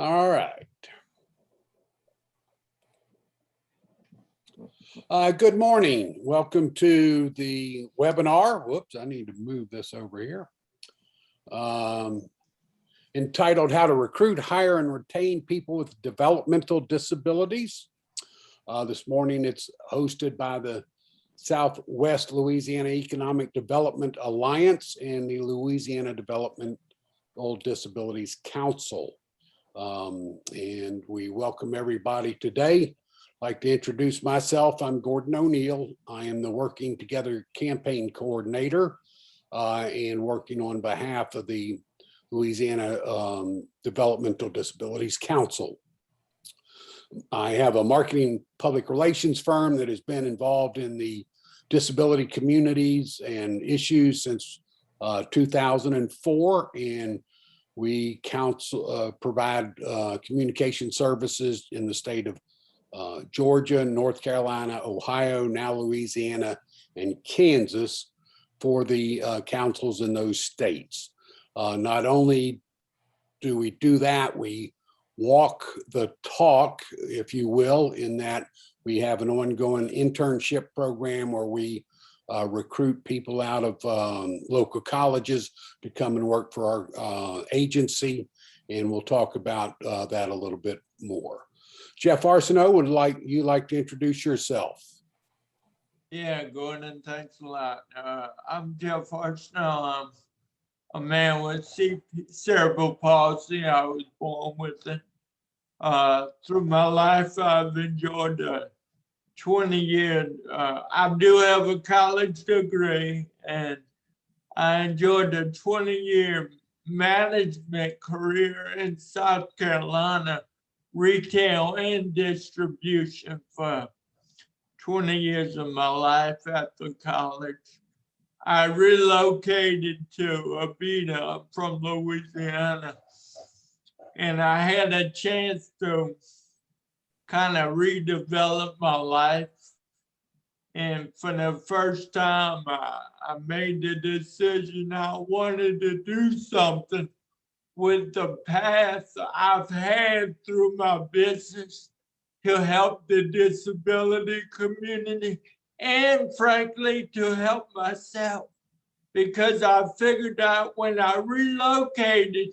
All right. Good morning. Welcome to the webinar. Whoops, I need to move this over here. Entitled How to Recruit, Hire, and Retain People with Developmental Disabilities. This morning it's hosted by the Southwest Louisiana Economic Development Alliance and the Louisiana Developmental Disabilities Council. And we welcome everybody today. I'd like to introduce myself. I'm Gordon O'Neill. I am the Working Together Campaign Coordinator and working on behalf of the Louisiana Developmental Disabilities Council. I have a marketing public relations firm that has been involved in the disability communities and issues since 2004, and we provide communication services in the state of Georgia, North Carolina, Ohio, now Louisiana, and Kansas for the councils in those states. Not only do we do that, we walk the talk, if you will, in that we have an ongoing internship program where we recruit people out of local colleges to come and work for our agency, and we'll talk about that a little bit more. Jeff Arsenault, would you like to introduce yourself? Yeah, Gordon, thanks a lot. I'm Jeff Arsenault. I'm a man with cerebral palsy. I was born with it. Through my life, I've enjoyed 20 years. I do have a college degree, and I enjoyed a 20-year management career in South Carolina, retail and distribution for 20 years of my life after college. I relocated to Abita from Louisiana, and I had a chance to kind of redevelop my life. And for the first time, I made the decision I wanted to do something with the path I've had through my business to help the disability community and frankly to help myself, because I figured out when I relocated,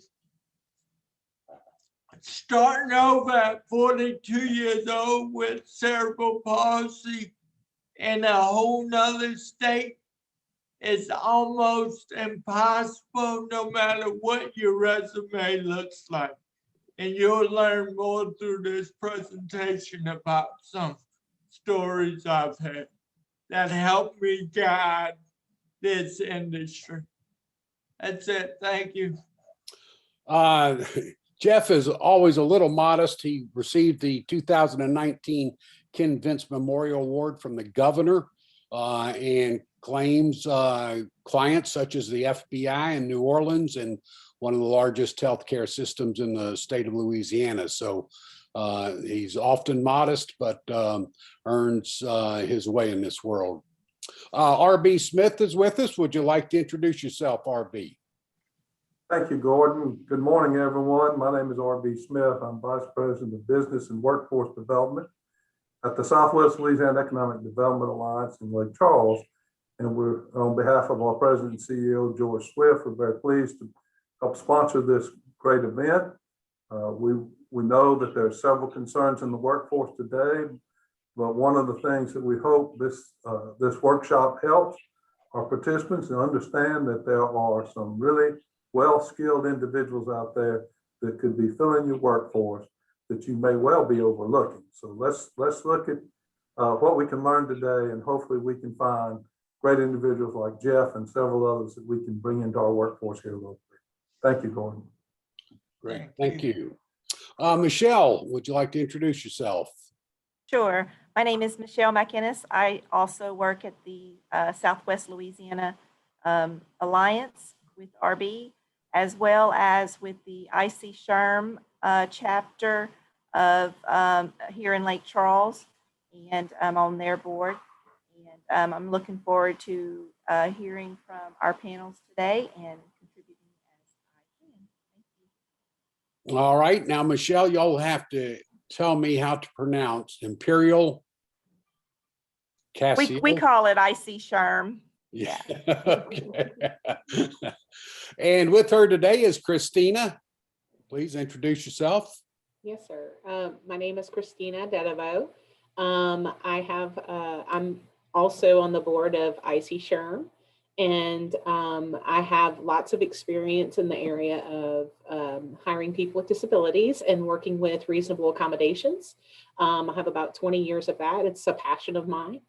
starting over at 42 years old with cerebral palsy in a whole nother state, it's almost impossible no matter what your resume looks like. And you'll learn more through this presentation about some stories I've had that helped me guide this industry. That's it. Thank you. Jeff is always a little modest. He received the 2019 Ken Vince Memorial Award from the governor and claims clients such as the FBI in New Orleans and one of the largest healthcare systems in the state of Louisiana. So he's often modest, but earns his way in this world. R.B. Smith is with us. Would you like to introduce yourself, R.B.? Thank you, Gordon. Good morning, everyone. My name is R.B. Smith. I'm Vice President of Business and Workforce Development at the Southwest Louisiana Economic Development Alliance in Lake Charles. And we're on behalf of our President and CEO, George Swift, we're very pleased to help sponsor this great event. We know that there are several concerns in the workforce today, but one of the things that we hope this workshop helps our participants to understand that there are some really well-skilled individuals out there that could be filling your workforce that you may well be overlooking. So let's look at what we can learn today, and hopefully we can find great individuals like Jeff and several others that we can bring into our workforce here locally. Thank you, Gordon. Great, thank you. Michelle, would you like to introduce yourself? Sure. My name is Michelle McInnes. I also work at the Southwest Louisiana Alliance with RB, as well as with the IC SHRM chapter of here in Lake Charles, and I'm on their board. And I'm looking forward to hearing from our panels today and contributing as I can. All right, now, Michelle, y'all have to tell me how to pronounce Imperial Casio. We call it IC Sherm. Yeah. Okay. And with her today is Christina. Please introduce yourself. Yes, sir. My name is Christina Dedavo. I'm also on the board of IC Sherm, and I have lots of experience in the area of hiring people with disabilities and working with reasonable accommodations. I have about 20 years of that. It's a passion of mine.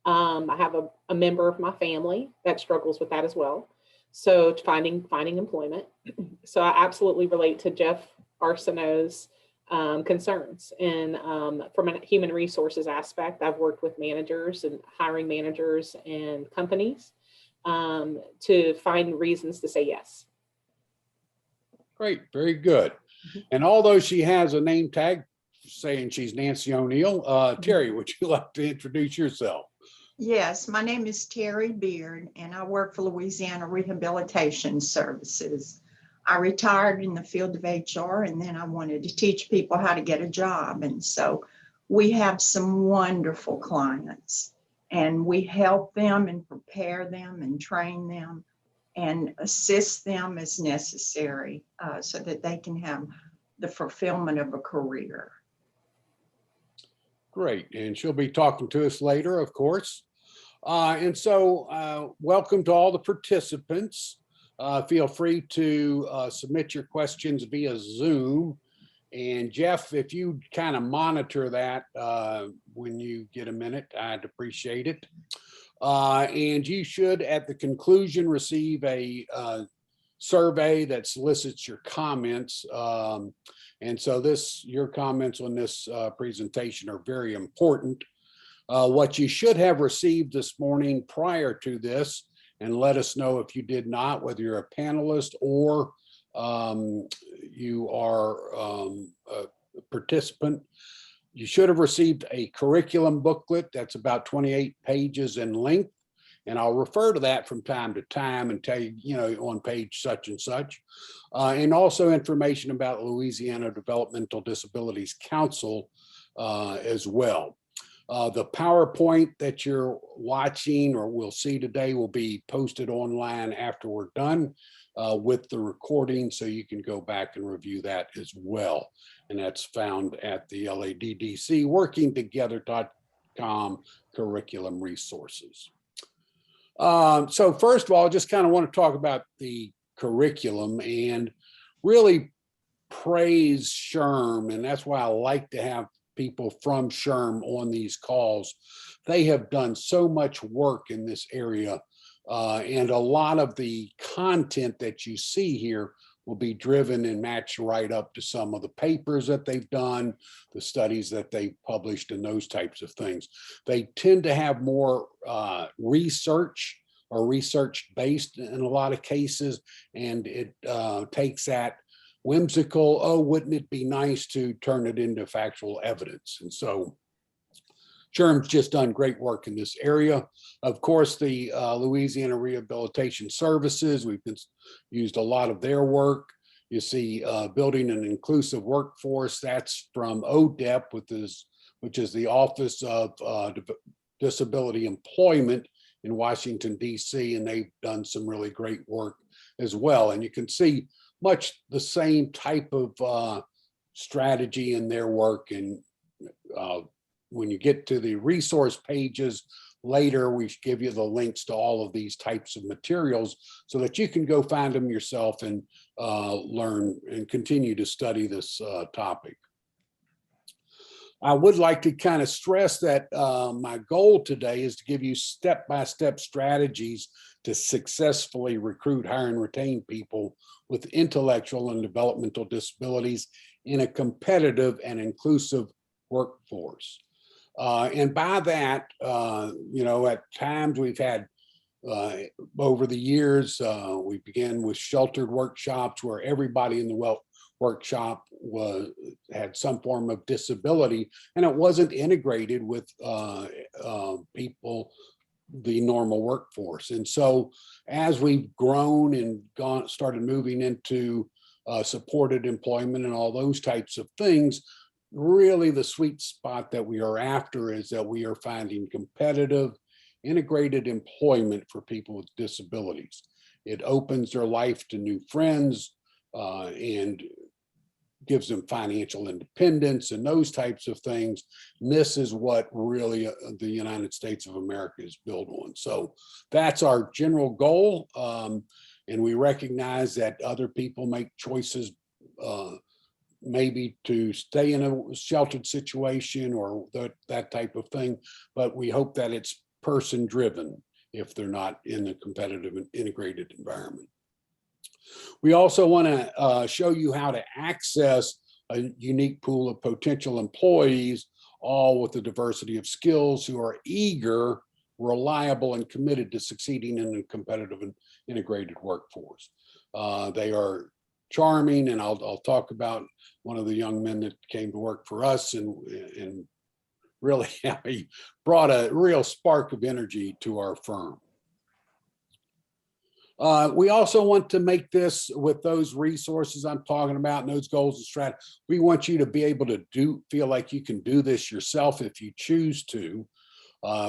I have a member of my family that struggles with that as well. So finding employment. So I absolutely relate to Jeff Arsenault's concerns. And from a human resources aspect, I've worked with managers and hiring managers and companies to find reasons to say yes. Great, very good. And although she has a name tag saying she's Nancy O'Neill, Terry, would you like to introduce yourself? Yes, my name is Terry Beard, and I work for Louisiana Rehabilitation Services. I retired in the field of HR, and then I wanted to teach people how to get a job. And so we have some wonderful clients, and we help them and prepare them and train them and assist them as necessary so that they can have the fulfillment of a career. Great, and she'll be talking to us later, of course. And so welcome to all the participants. Feel free to submit your questions via Zoom. And Jeff, if you kind of monitor that when you get a minute, I'd appreciate it. And you should, at the conclusion, receive a survey that solicits your comments. And so your comments on this presentation are very important. What you should have received this morning prior to this, and let us know if you did not, whether you're a panelist or you are a participant. You should have received a curriculum booklet that's about 28 pages in length. And I'll refer to that from time to time and tell you, on page such and such. And also information about Louisiana Developmental Disabilities Council as well. The PowerPoint that you're watching or will see today will be posted online after we're done with the recording, so you can go back and review that as well. And that's found at the LADDC workingtogether.com curriculum resources. So first of all, I just kind of want to talk about the curriculum and really praise SHRM, and that's why I like to have people from SHRM on these calls. They have done so much work in this area, and a lot of the content that you see here will be driven and matched right up to some of the papers that they've done, the studies that they've published, and those types of things. They tend to have more research or research-based in a lot of cases, and it takes that whimsical, oh, wouldn't it be nice to turn it into factual evidence? And so SHRM's just done great work in this area. Of course, the Louisiana Rehabilitation Services, we've used a lot of their work. You see building an inclusive workforce, that's from ODEP, which is the Office of Disability Employment in Washington, DC, and they've done some really great work as well. And you can see much the same type of strategy in their work. And when you get to the resource pages later, we give you the links to all of these types of materials so that you can go find them yourself and learn and continue to study this topic. I would like to kind of stress that my goal today is to give you step-by-step strategies to successfully recruit, hire, and retain people with intellectual and developmental disabilities in a competitive and inclusive workforce. And by that, at times we've had, over the years, we began with sheltered workshops where everybody in the workshop had some form of disability, and it wasn't integrated with people, the normal workforce. And so as we've grown and started moving into supported employment and all those types of things. Really, the sweet spot that we are after is that we are finding competitive, integrated employment for people with disabilities. It opens their life to new friends and gives them financial independence and those types of things. And this is what really the United States of America is built on. So that's our general goal. And we recognize that other people make choices maybe to stay in a sheltered situation or that type of thing, but we hope that it's person driven if they're not in a competitive and integrated environment. We also want to show you how to access a unique pool of potential employees, all with a diversity of skills who are eager, reliable, and committed to succeeding in a competitive and integrated workforce. They are charming, and I'll talk about one of the young men that came to work for us and really he brought a real spark of energy to our firm. We also want to make this with those resources I'm talking about and those goals and strategies. We want you to be able to feel like you can do this yourself if you choose to.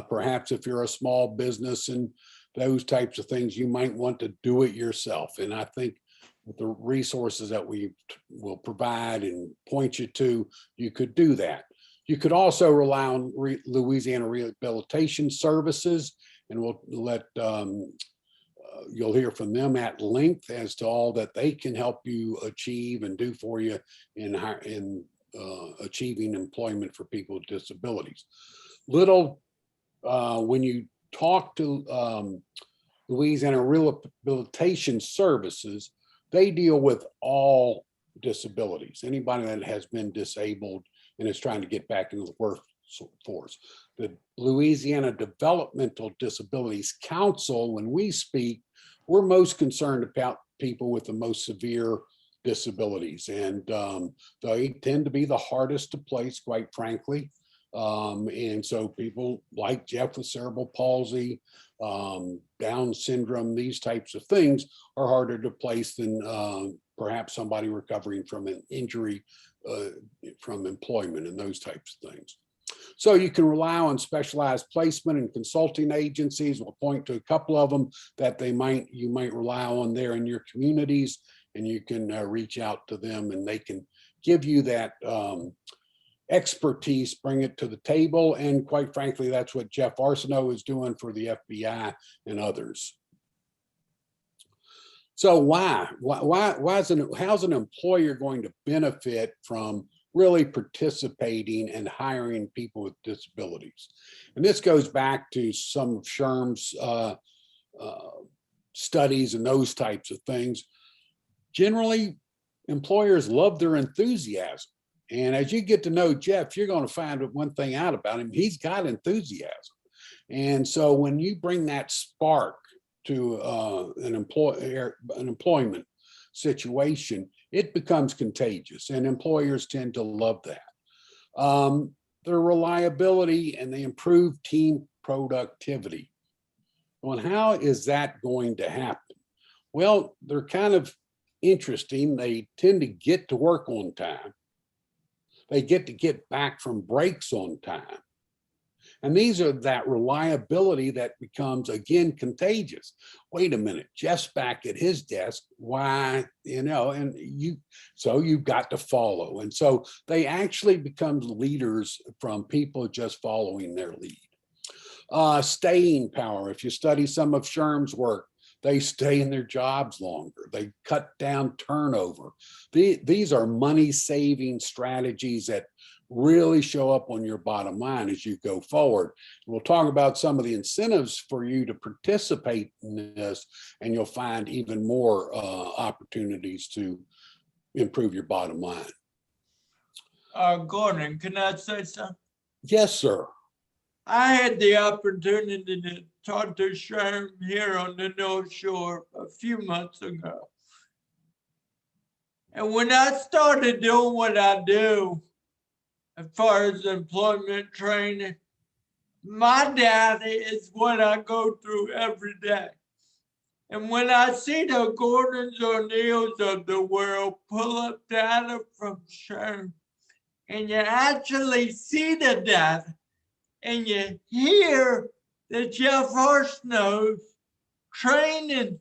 Perhaps if you're a small business and those types of things, you might want to do it yourself. And I think with the resources that we will provide and point you to, you could do that. You could also rely on Louisiana Rehabilitation Services, and we'll let you'll hear from them at length as to all that they can help you achieve and do for you in achieving employment for people with disabilities. When you talk to Louisiana Rehabilitation Services, they deal with all disabilities, anybody that has been disabled and is trying to get back into the workforce. The Louisiana Developmental Disabilities Council, when we speak, we're most concerned about people with the most severe disabilities, and they tend to be the hardest to place, quite frankly. And so people like Jeff with cerebral palsy, Down syndrome, these types of things are harder to place than perhaps somebody recovering from an injury from employment and those types of things. So you can rely on specialized placement and consulting agencies. We'll point to a couple of them that you might rely on there in your communities, and you can reach out to them and they can give you that expertise, bring it to the table. And quite frankly, that's what Jeff Arsenault is doing for the FBI and others. So how's an employer going to benefit from really participating and hiring people with disabilities? And this goes back to some of SHRM's studies and those types of things. Generally, employers love their enthusiasm. And as you get to know Jeff, you're going to find one thing out about him. He's got enthusiasm. And so when you bring that spark to an employment situation, it becomes contagious, and employers tend to love that. Their reliability and they improve team productivity. Well, how is that going to happen? Well, they're kind of interesting. They tend to get to work on time. They get back from breaks on time. And these are that reliability that becomes, again, contagious. Wait a minute, Jeff's back at his desk. Why, and so you've got to follow. And so they actually become leaders from people just following their lead. Staying power. If you study some of SHRM's work, they stay in their jobs longer. They cut down turnover. These are money-saving strategies that really show up on your bottom line as you go forward. We'll talk about some of the incentives for you to participate in this, and you'll find even more opportunities to improve your bottom line. Gordon, can I say something? Yes, sir. I had the opportunity to talk to SHRM here on the North Shore a few months ago. And when I started doing what I do, as far as employment training, my data is what I go through every day. And when I see the Gordons O'Neills of the world pull up data from SHRM, and you actually see the data, and you hear the Jeff Horshnows training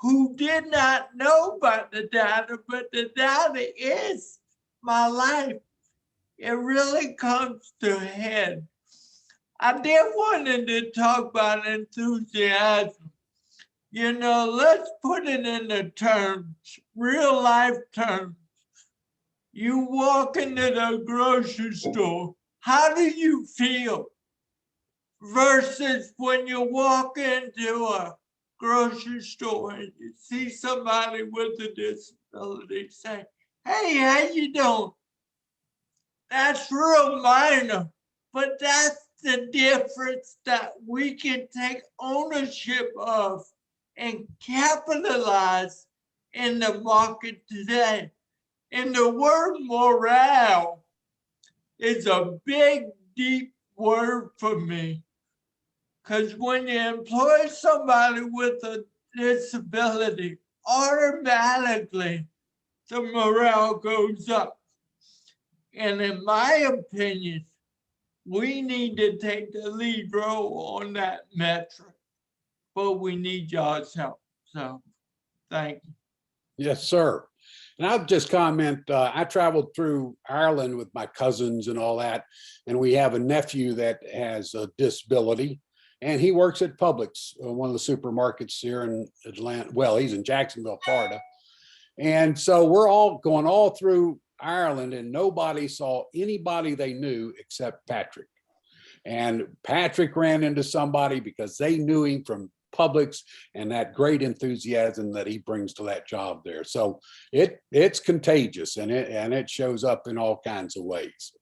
who did not know about the data, but the data is my life. It really comes to a head. I did wanted to talk about enthusiasm. You know, let's put it in the terms, real life terms. You walk into the grocery store, how do you feel? Versus when you walk into a grocery store and you see somebody with a disability say, hey, how you doing? That's real minor, but that's the difference that we can take ownership of and capitalize in the market today. And the word morale is a big, deep word for me. Because when you employ somebody with a disability, automatically the morale goes up. And in my opinion, we need to take the lead role on that metric, but we need y'all's help. So thank you. Yes, sir. And I'll just comment, I traveled through Ireland with my cousins and all that, and we have a nephew that has a disability, and he works at Publix, one of the supermarkets here in Atlanta. Well, he's in Jacksonville, Florida. And so we're all going all through Ireland, and nobody saw anybody they knew except Patrick. And Patrick ran into somebody because they knew him from Publix and that great enthusiasm that he brings to that job there. So it's contagious, and it shows up in all kinds of ways.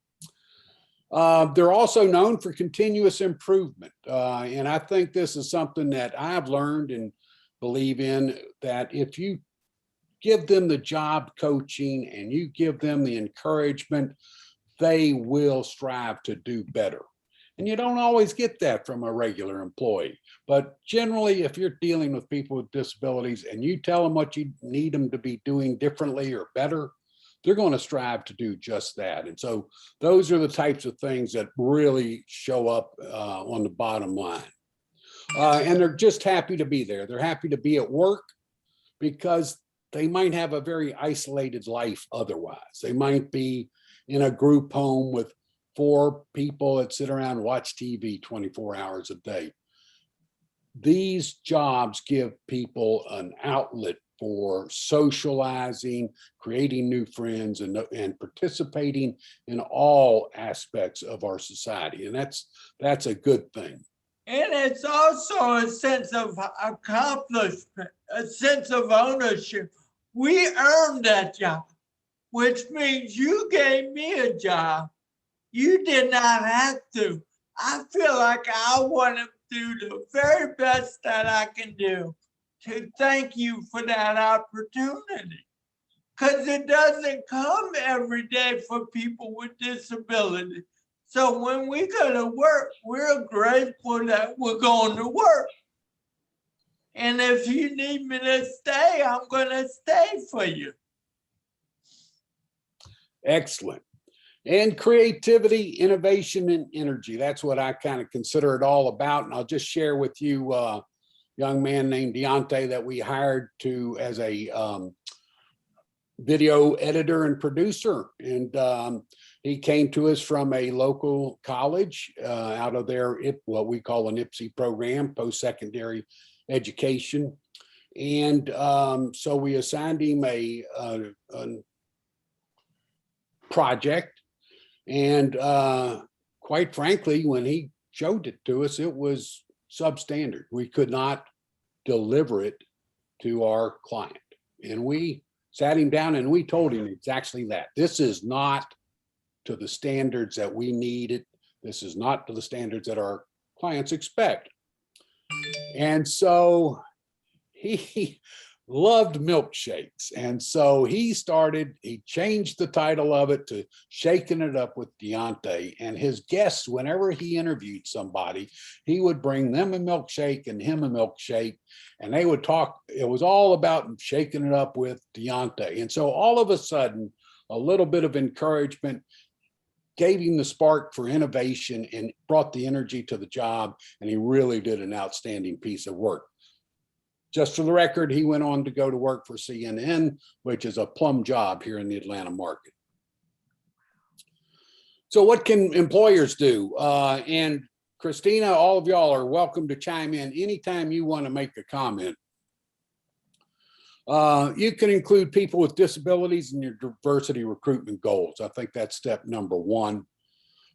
They're also known for continuous improvement. And I think this is something that I've learned and believe in, that if you give them the job coaching and you give them the encouragement, they will strive to do better. And you don't always get that from a regular employee. But generally, if you're dealing with people with disabilities and you tell them what you need them to be doing differently or better, they're going to strive to do just that. And so those are the types of things that really show up on the bottom line. And they're just happy to be there. They're happy to be at work because they might have a very isolated life otherwise. They might be in a group home with 4 people that sit around and watch TV 24 hours a day. These jobs give people an outlet for socializing, creating new friends, and participating in all aspects of our society. And that's a good thing. And it's also a sense of accomplishment, a sense of ownership. We earned that job, which means you gave me a job. You did not have to. I feel like I want to do the very best that I can do to thank you for that opportunity. Because it doesn't come every day for people with disabilities. So when we go to work, we're grateful that we're going to work. And if you need me to stay, I'm going to stay for you. Excellent. And creativity, innovation, and energy. That's what I kind of consider it all about. And I'll just share with you a young man named Deontay that we hired as a video editor and producer. And he came to us from a local college out of their, what we call an IPSE program, post-secondary education. And so we assigned him a project. And quite frankly, when he showed it to us, it was substandard. We could not deliver it to our client. And we sat him down and we told him exactly that. This is not to the standards that we needed. This is not to the standards that our clients expect. And so he loved milkshakes. And so he changed the title of it to Shaking It Up with Deontay. And his guests, whenever he interviewed somebody, he would bring them a milkshake and him a milkshake. And they would talk. It was all about shaking it up with Deontay. And so all of a sudden, a little bit of encouragement gave him the spark for innovation and brought the energy to the job. And he really did an outstanding piece of work. Just for the record, he went on to go to work for CNN, which is a plum job here in the Atlanta market. So what can employers do? And Christina, all of y'all are welcome to chime in anytime you want to make a comment. You can include people with disabilities in your diversity recruitment goals. I think that's step number one.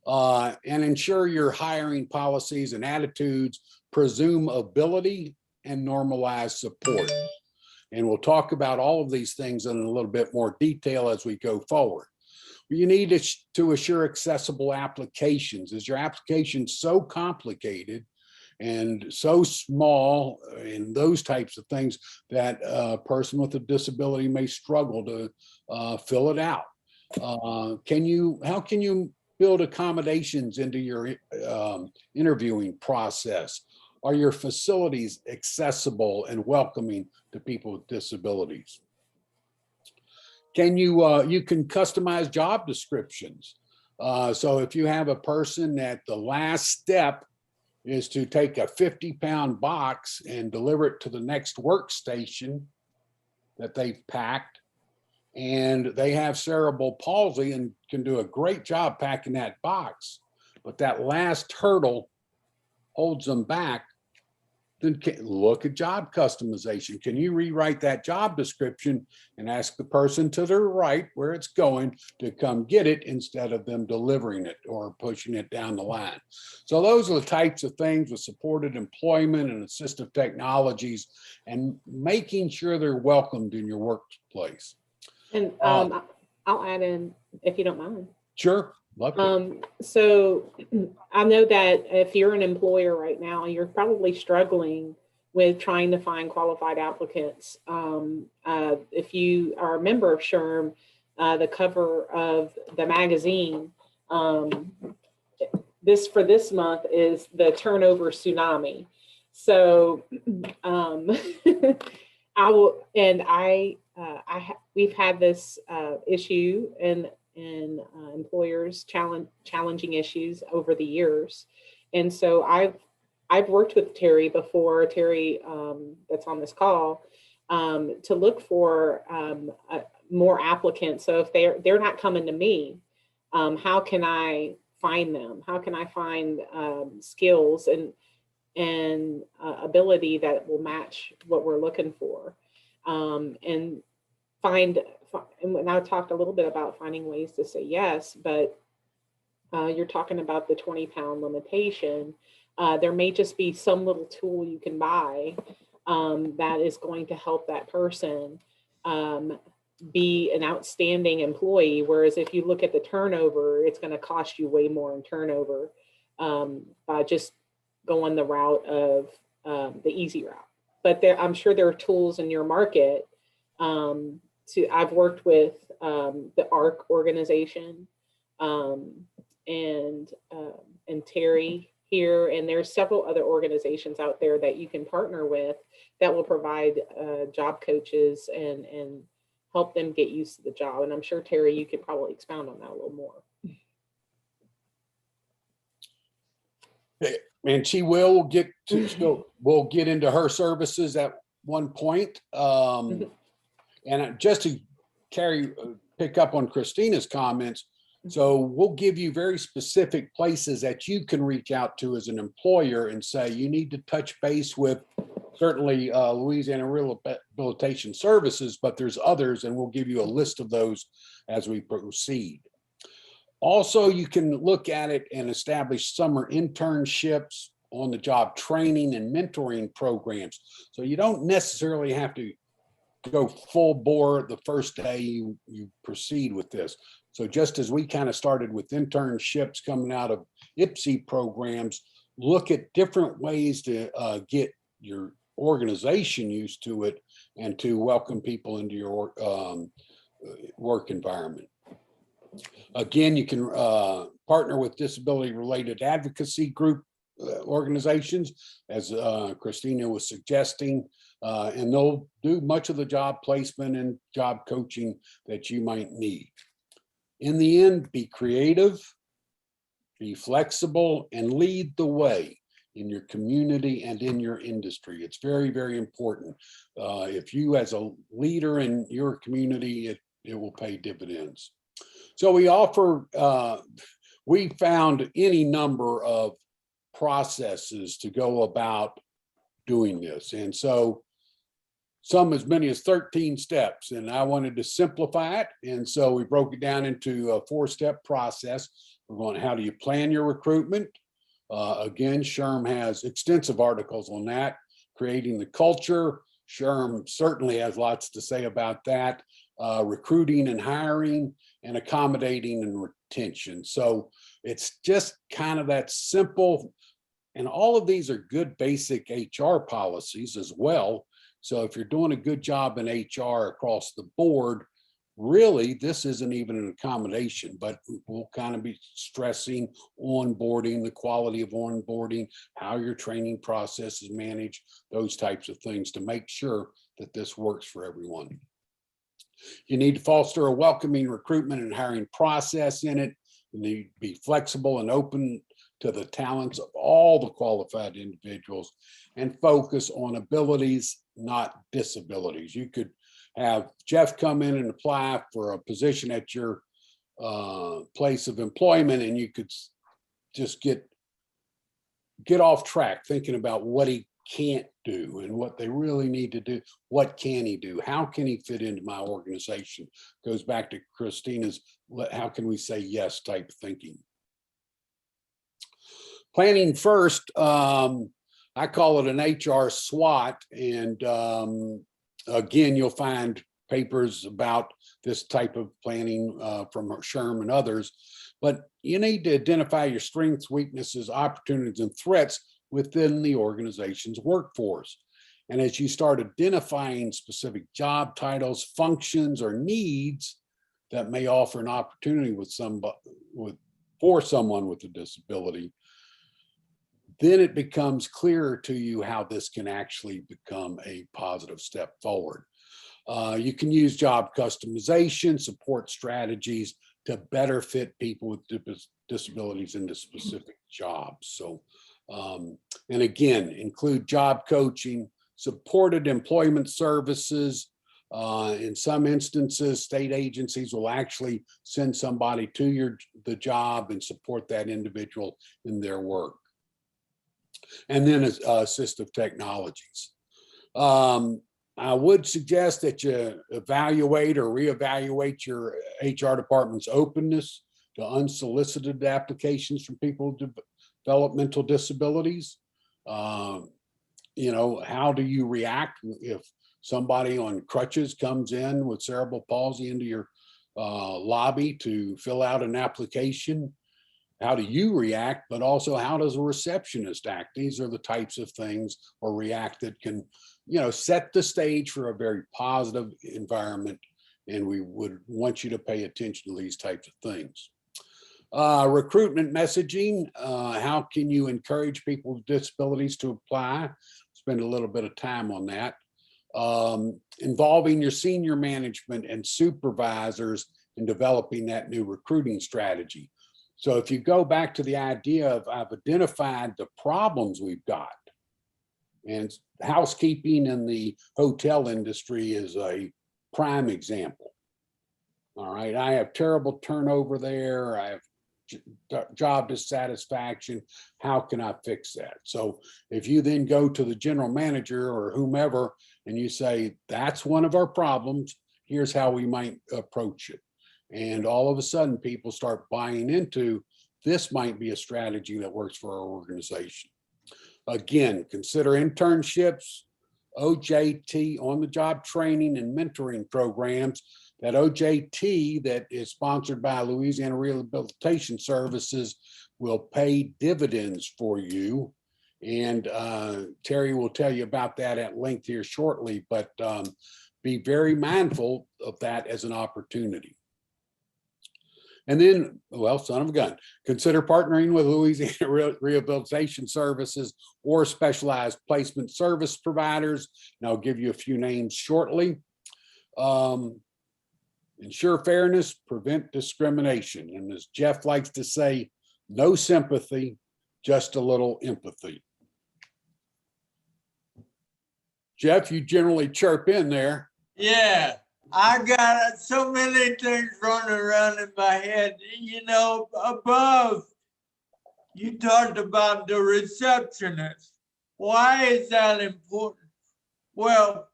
And ensure your hiring policies and attitudes presume ability and normalize support. And we'll talk about all of these things in a little bit more detail as we go forward. You need to assure accessible applications. Is your application so complicated and so small and those types of things that a person with a disability may struggle to fill it out? How can you build accommodations into your interviewing process? Are your facilities accessible and welcoming to people with disabilities? Can you can customize job descriptions. So if you have a person that the last step is to take a 50-pound box and deliver it to the next workstation that they've packed, and they have cerebral palsy and can do a great job packing that box, but that last hurdle holds them back, then look at job customization. Can you rewrite that job description and ask the person to their right where it's going to come get it instead of them delivering it or pushing it down the line? So those are the types of things with supported employment and assistive technologies and making sure they're welcomed in your workplace. And I'll add in, if you don't mind. Sure. Love it. So I know that if you're an employer right now, you're probably struggling with trying to find qualified applicants. If you are a member of SHRM, the cover of the magazine, this month is the turnover tsunami. So we've had this issue and employers challenging issues over the years. And so I've worked with Terry before, Terry that's on this call, to look for more applicants. So if they're not coming to me, how can I find them? How can I find skills and ability that will match what we're looking for? And I talked a little bit about finding ways to say yes, but you're talking about the 20-pound limitation. There may just be some little tool you can buy that is going to help that person be an outstanding employee. Whereas if you look at the turnover, it's going to cost you way more in turnover by just going the route of the easy route. But I'm sure there are tools in your market. I've worked with the ARC organization and Terry here, and there's several other organizations out there that you can partner with that will provide job coaches and help them get used to the job. And I'm sure, Terry, you could probably expound on that a little more. And she will get we'll get into her services at one point. And just to pick up on Christina's comments, so we'll give you very specific places that you can reach out to as an employer and say, you need to touch base with certainly Louisiana Rehabilitation Services, but there's others, and we'll give you a list of those as we proceed. Also, you can look at it and establish summer internships, on the job training and mentoring programs. So you don't necessarily have to go full bore the first day you proceed with this. So just as we kind of started with internships coming out of IPSI programs, look at different ways to get your organization used to it and to welcome people into your work environment. Again, you can partner with disability-related advocacy group organizations, as Christina was suggesting, and they'll do much of the job placement and job coaching that you might need. In the end, be creative, be flexible, and lead the way in your community and in your industry. It's very, very important. If you as a leader in your community, it will pay dividends. So we offer, we found any number of processes to go about doing this. And so some as many as 13 steps, and I wanted to simplify it. And so we broke it down into a 4-step process. We're going, how do you plan your recruitment? Again, SHRM has extensive articles on that. Creating the culture, SHRM certainly has lots to say about that. Recruiting and hiring, and accommodating and retention. So it's just kind of that simple. And all of these are good basic HR policies as well. So if you're doing a good job in HR across the board, really, this isn't even an accommodation, but we'll kind of be stressing onboarding, the quality of onboarding, how your training process is managed, those types of things to make sure that this works for everyone. You need to foster a welcoming recruitment and hiring process in it. You need to be flexible and open to the talents of all the qualified individuals and focus on abilities, not disabilities. You could have Jeff come in and apply for a position at your place of employment, and you could just get off track thinking about what he can't do and what they really need to do. What can he do? How can he fit into my organization? Goes back to Christina's, how can we say yes type thinking. Planning first, I call it an HR SWOT. And again, you'll find papers about this type of planning from SHRM and others, but you need to identify your strengths, weaknesses, opportunities, and threats within the organization's workforce. And as you start identifying specific job titles, functions, or needs that may offer an opportunity for someone with a disability, then it becomes clearer to you how this can actually become a positive step forward. You can use job customization, support strategies to better fit people with disabilities into specific jobs. So, and again, include job coaching, supported employment services. In some instances, state agencies will actually send somebody to the job and support that individual in their work. And then assistive technologies. I would suggest that you evaluate or reevaluate your HR department's openness to unsolicited applications from people with developmental disabilities. You know, how do you react if somebody on crutches comes in with cerebral palsy into your lobby to fill out an application? How do you react, but also how does a receptionist act? These are the types of things or react that can, you know, set the stage for a very positive environment. And we would want you to pay attention to these types of things. Recruitment messaging, how can you encourage people with disabilities to apply? Spend a little bit of time on that. Involving your senior management and supervisors in developing that new recruiting strategy. So if you go back to the idea of I've identified the problems we've got, and housekeeping in the hotel industry is a prime example. All right, I have terrible turnover there. I have job dissatisfaction. How can I fix that? So if you then go to the general manager or whomever and you say, that's one of our problems, here's how we might approach it. And all of a sudden people start buying into this might be a strategy that works for our organization. Again, consider internships, OJT, on-the-job training and mentoring programs. That OJT that is sponsored by Louisiana Rehabilitation Services will pay dividends for you And Terry will tell you about that at length here shortly, but be very mindful of that as an opportunity. And then, well, son of a gun, consider partnering with Louisiana Rehabilitation Services or specialized placement service providers. And I'll give you a few names shortly. Ensure fairness, prevent discrimination. And as Jeff likes to say, no sympathy, just a little empathy. Jeff, you generally chirp in there. Yeah, I got so many things running around in my head. You know, above, you talked about the receptionist. Why is that important? Well,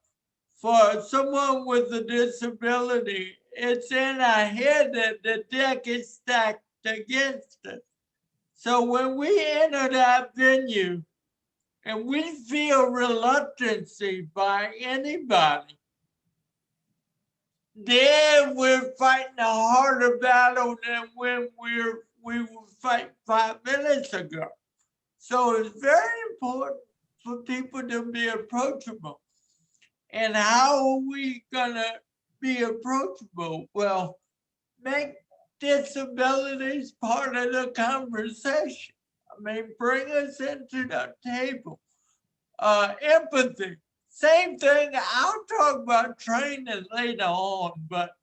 for someone with a disability, it's in our head that the deck is stacked against us. So when we enter that venue and we feel reluctancy by anybody, then we're fighting a harder battle than when we were fighting 5 minutes ago. So it's very important for people to be approachable. And how are we gonna be approachable? Well, make disabilities part of the conversation. I mean, bring us into the table. Empathy. Same thing, I'll talk about training later on, but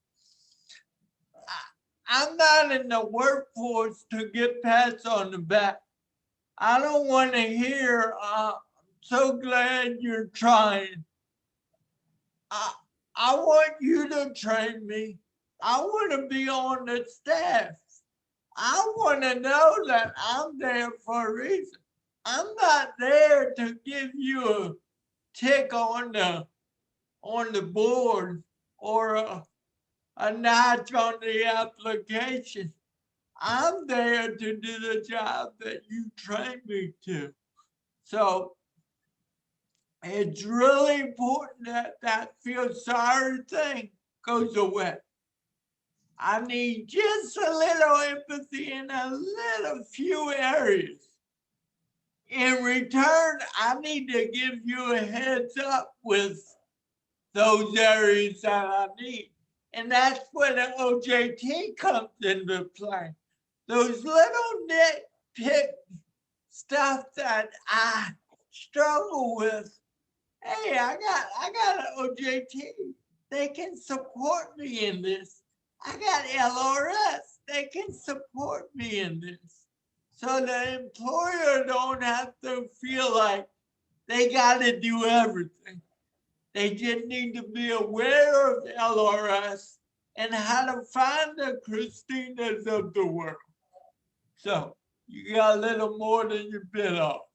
I'm not in the workforce to get pats on the back. I don't want to hear, I'm so glad you're trying. I want you to train me. I want to be on the staff. I want to know that I'm there for a reason. I'm not there to give you a tick on the board or a notch on the application. I'm there to do the job that you trained me to. So it's really important that that feel sorry thing goes away. I need just a little empathy in a little few areas. In return, I need to give you a heads up with those areas that I need. And that's where the OJT comes into play. Those little nitpick stuff that I struggle with. Hey, I got an OJT. They can support me in this. I got LRS. They can support me in this. So the employer don't have to feel like they got to do everything. They just need to be aware of LRS and how to find the Christinas of the world. So you got a little more than you bit off.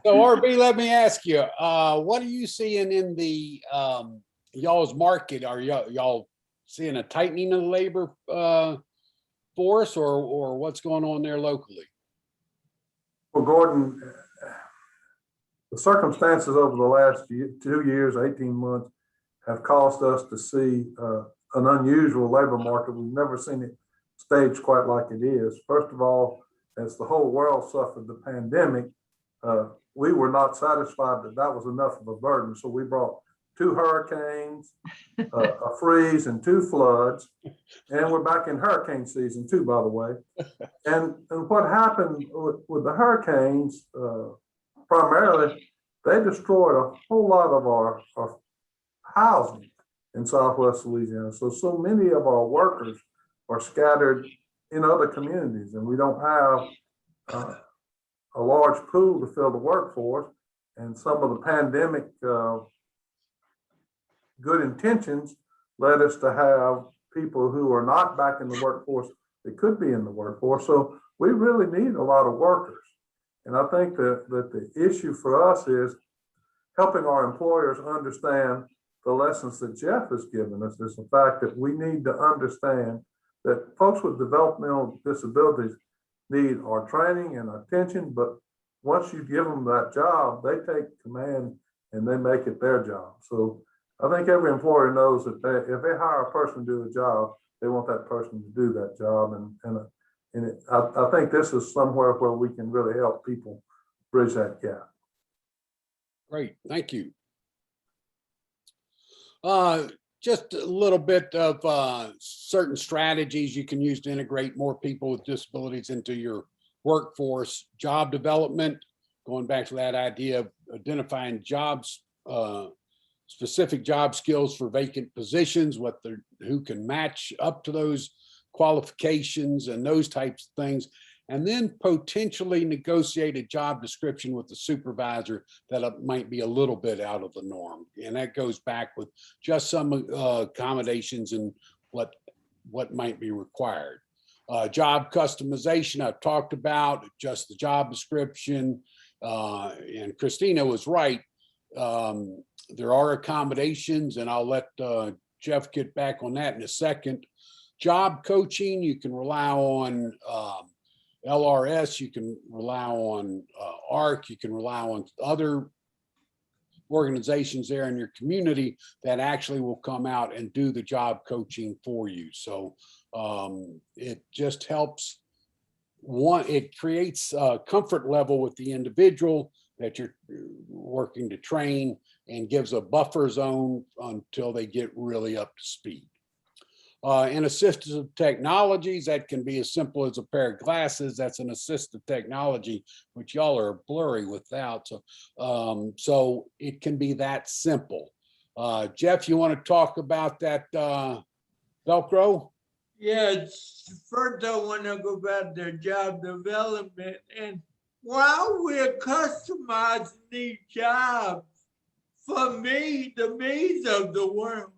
So RB, let me ask you, what are you seeing in the y'all's market? Are y'all seeing a tightening of the labor force or what's going on there locally? Well, Gordon, the circumstances over the last 2 years, 18 months have caused us to see an unusual labor market. We've never seen it staged quite like it is. First of all, as the whole world suffered the pandemic, we were not satisfied that that was enough of a burden. So we brought 2 hurricanes, a freeze, and 2 floods. And we're back in hurricane season too, by the way. And what happened with the hurricanes, primarily, they destroyed a whole lot of our housing in Southwest Louisiana. So many of our workers are scattered in other communities, and we don't have a large pool to fill the workforce. And some of the pandemic good intentions led us to have people who are not back in the workforce that could be in the workforce. So we really need a lot of workers. And I think that the issue for us is helping our employers understand the lessons that Jeff has given us, is the fact that we need to understand that folks with developmental disabilities need our training and attention, but once you give them that job, they take command and they make it their job. So I think every employer knows that if they hire a person to do a job, they want that person to do that job. And And I think this is somewhere where we can really help people bridge that gap. Great, thank you. Just a little bit of certain strategies you can use to integrate more people with disabilities into your workforce. Job development, going back to that idea of identifying jobs, specific job skills for vacant positions, who can match up to those qualifications and those types of things. And then potentially negotiate a job description with the supervisor that might be a little bit out of the norm. And that goes back with just some accommodations and what might be required. Job customization, I've talked about, just the job description. And Christina was right. There are accommodations, and I'll let Jeff get back on that in a second. Job coaching, you can rely on LRS, you can rely on ARC, you can rely on other organizations there in your community that actually will come out and do the job coaching for you. So it just helps. It creates a comfort level with the individual that you're working to train and gives a buffer zone until they get really up to speed. And assistive technologies, that can be as simple as a pair of glasses. That's an assistive technology, which y'all are blurry without. So it can be that simple. Jeff, you want to talk about that Velcro? Yeah, first I want to go back to job development. And while we're customizing these jobs for the needs of the world,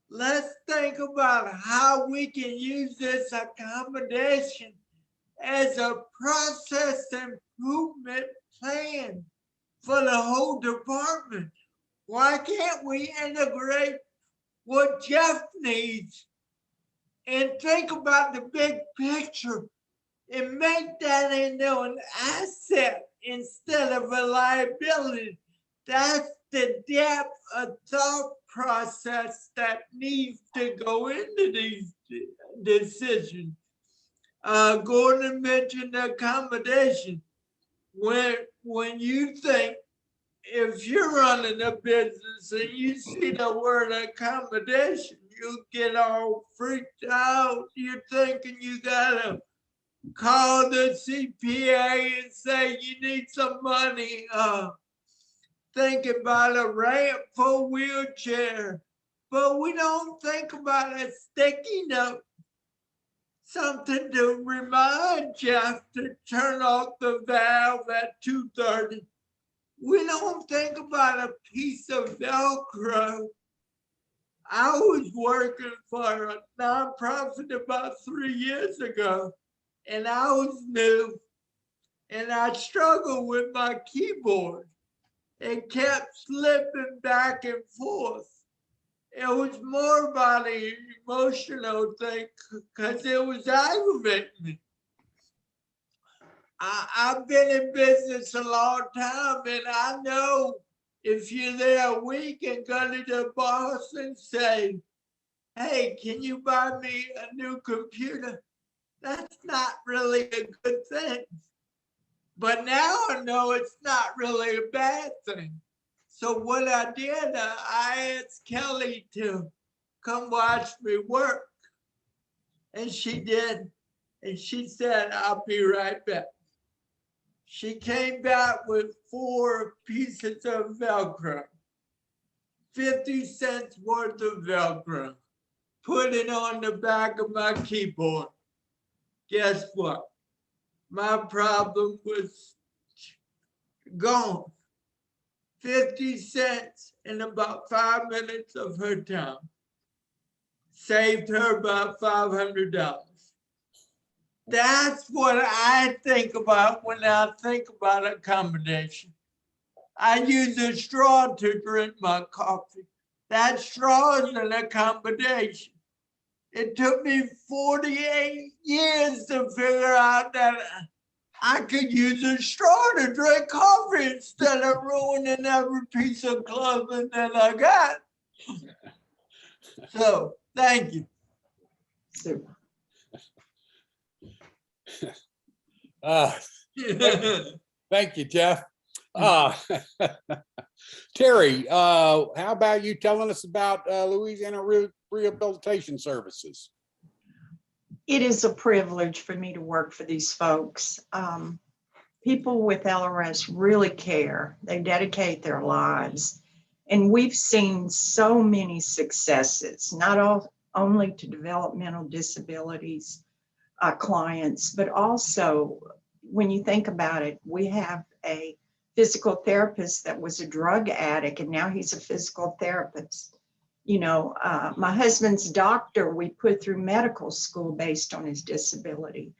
let's think about how we can use this accommodation as a process improvement plan for the whole department. Why can't we integrate what Jeff needs and think about the big picture and make that into an asset instead of a liability? That's the depth of thought process that needs to go into these decisions. Gordon mentioned accommodation. When you think, if you're running a business and you see the word accommodation, you get all freaked out. You're thinking you gotta call the CPA and say you need some money. Think about a ramp for wheelchair, but we don't think about a sticky note, something to remind Jeff to turn off the valve at 2:30. We don't think about a piece of Velcro. I was working for a nonprofit about 3 years ago, and I was new, and I struggled with my keyboard. It kept slipping back and forth. It was more about an emotional thing because it was aggravating me. I've been in business a long time, and I know if you're there a week and go to the boss and say, hey, can you buy me a new computer? That's not really a good thing. But now I know it's not really a bad thing. So what I did, I asked Kelly to come watch me work. And she did. And she said, I'll be right back. She came back with 4 pieces of Velcro, 50 cents worth of Velcro, put it on the back of my keyboard. Guess what? My problem was gone. 50 cents in about 5 minutes of her time. Saved her about $500. That's what I think about when I think about accommodation. I use a straw to drink my coffee. That straw is an accommodation. It took me 48 years to figure out that I could use a straw to drink coffee instead of ruining every piece of clothing that I got. So, thank you. Super. Uh, Thank you, Jeff. Terry, how about you telling us about Louisiana Rehabilitation Services? It is a privilege for me to work for these folks. People with LRS really care. They dedicate their lives. And we've seen so many successes, not only to developmental disabilities clients, but also when you think about it, we have a physical therapist that was a drug addict and now he's a physical therapist. You know, my husband's doctor, we put through medical school based on his disability.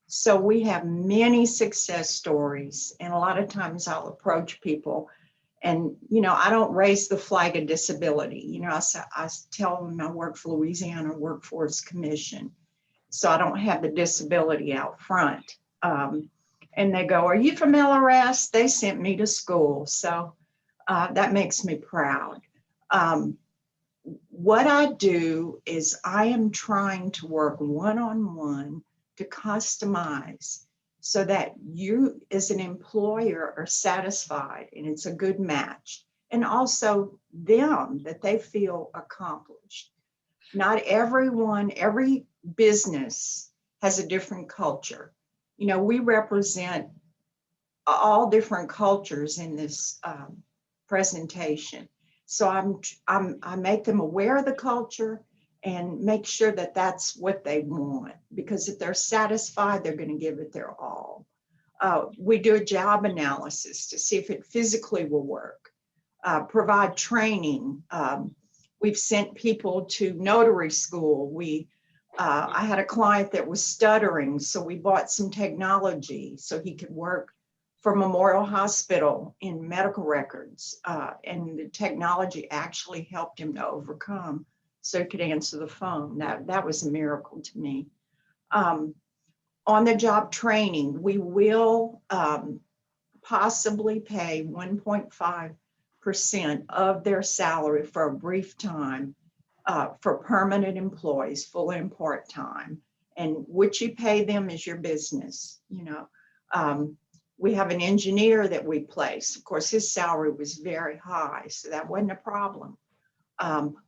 So we have many success stories, and a lot of times I'll approach people and, you know, I don't raise the flag of disability. You know, I tell them I work for Louisiana Workforce Commission, so I don't have the disability out front. And they go, "Are you from LRS?" They sent me to school, so that makes me proud. What I do is I am trying to work one-on-one to customize so that you as an employer are satisfied and it's a good match, and also them, that they feel accomplished. Not everyone, every business has a different culture. You know, we represent all different cultures in this presentation. So I make them aware of the culture and make sure that that's what they want, because if they're satisfied, they're going to give it their all. We do a job analysis to see if it physically will work, provide training. We've sent people to notary school. I had a client that was stuttering, so we bought some technology so he could work for Memorial Hospital in medical records. And the technology actually helped him to overcome so he could answer the phone. That was a miracle to me. On the job training, we will possibly pay 1.5% of their salary for a brief time for permanent employees, full and part-time. And what you pay them is your business. You know, we have an engineer that we place. Of course, his salary was very high, so that wasn't a problem.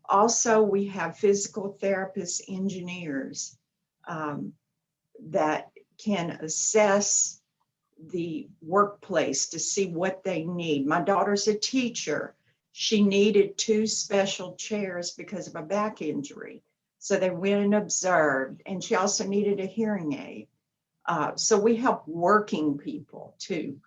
Also, we have physical therapists, engineers that can assess the workplace to see what they need. My daughter's a teacher. She needed 2 special chairs because of a back injury. So they went and observed, and she also needed a hearing aid. So we help working people too.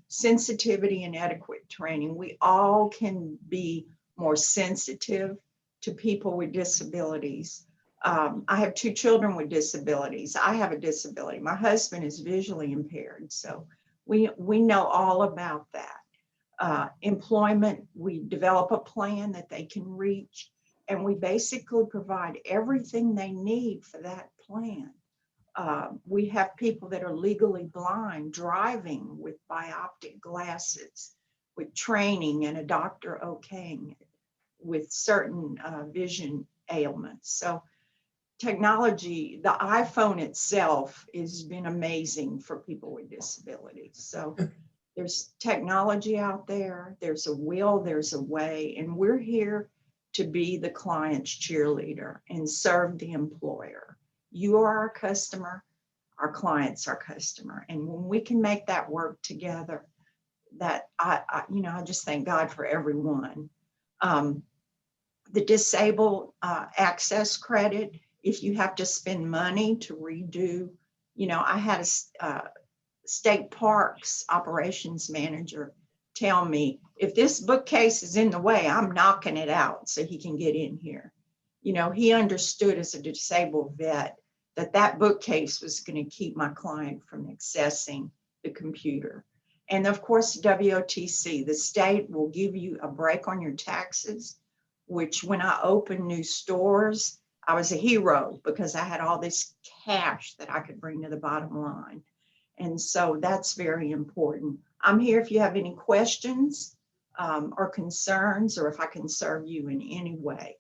Sensitivity and adequate training. We all can be more sensitive to people with disabilities. I have 2 children with disabilities. I have a disability. My husband is visually impaired. So we know all about that. Employment, we develop a plan that they can reach, and we basically provide everything they need for that plan. We have people that are legally blind driving with bioptic glasses, with training and a doctor okaying it, with certain vision ailments. So technology, the iPhone itself has been amazing for people with disabilities. So there's technology out there, there's a will, there's a way, and we're here to be the client's cheerleader and serve the employer. You are our customer, our client's our customer. And when we can make that work together, that I just thank God for everyone. The disabled access credit, if you have to spend money to redo, you know, I had a state parks operations manager tell me, if this bookcase is in the way, I'm knocking it out so he can get in here. You know, he understood as a disabled vet that bookcase was going to keep my client from accessing the computer. And of course, WOTC, the state will give you a break on your taxes, which when I opened new stores, I was a hero because I had all this cash that I could bring to the bottom line. And so that's very important. I'm here if you have any questions or concerns, or if I can serve you in any way.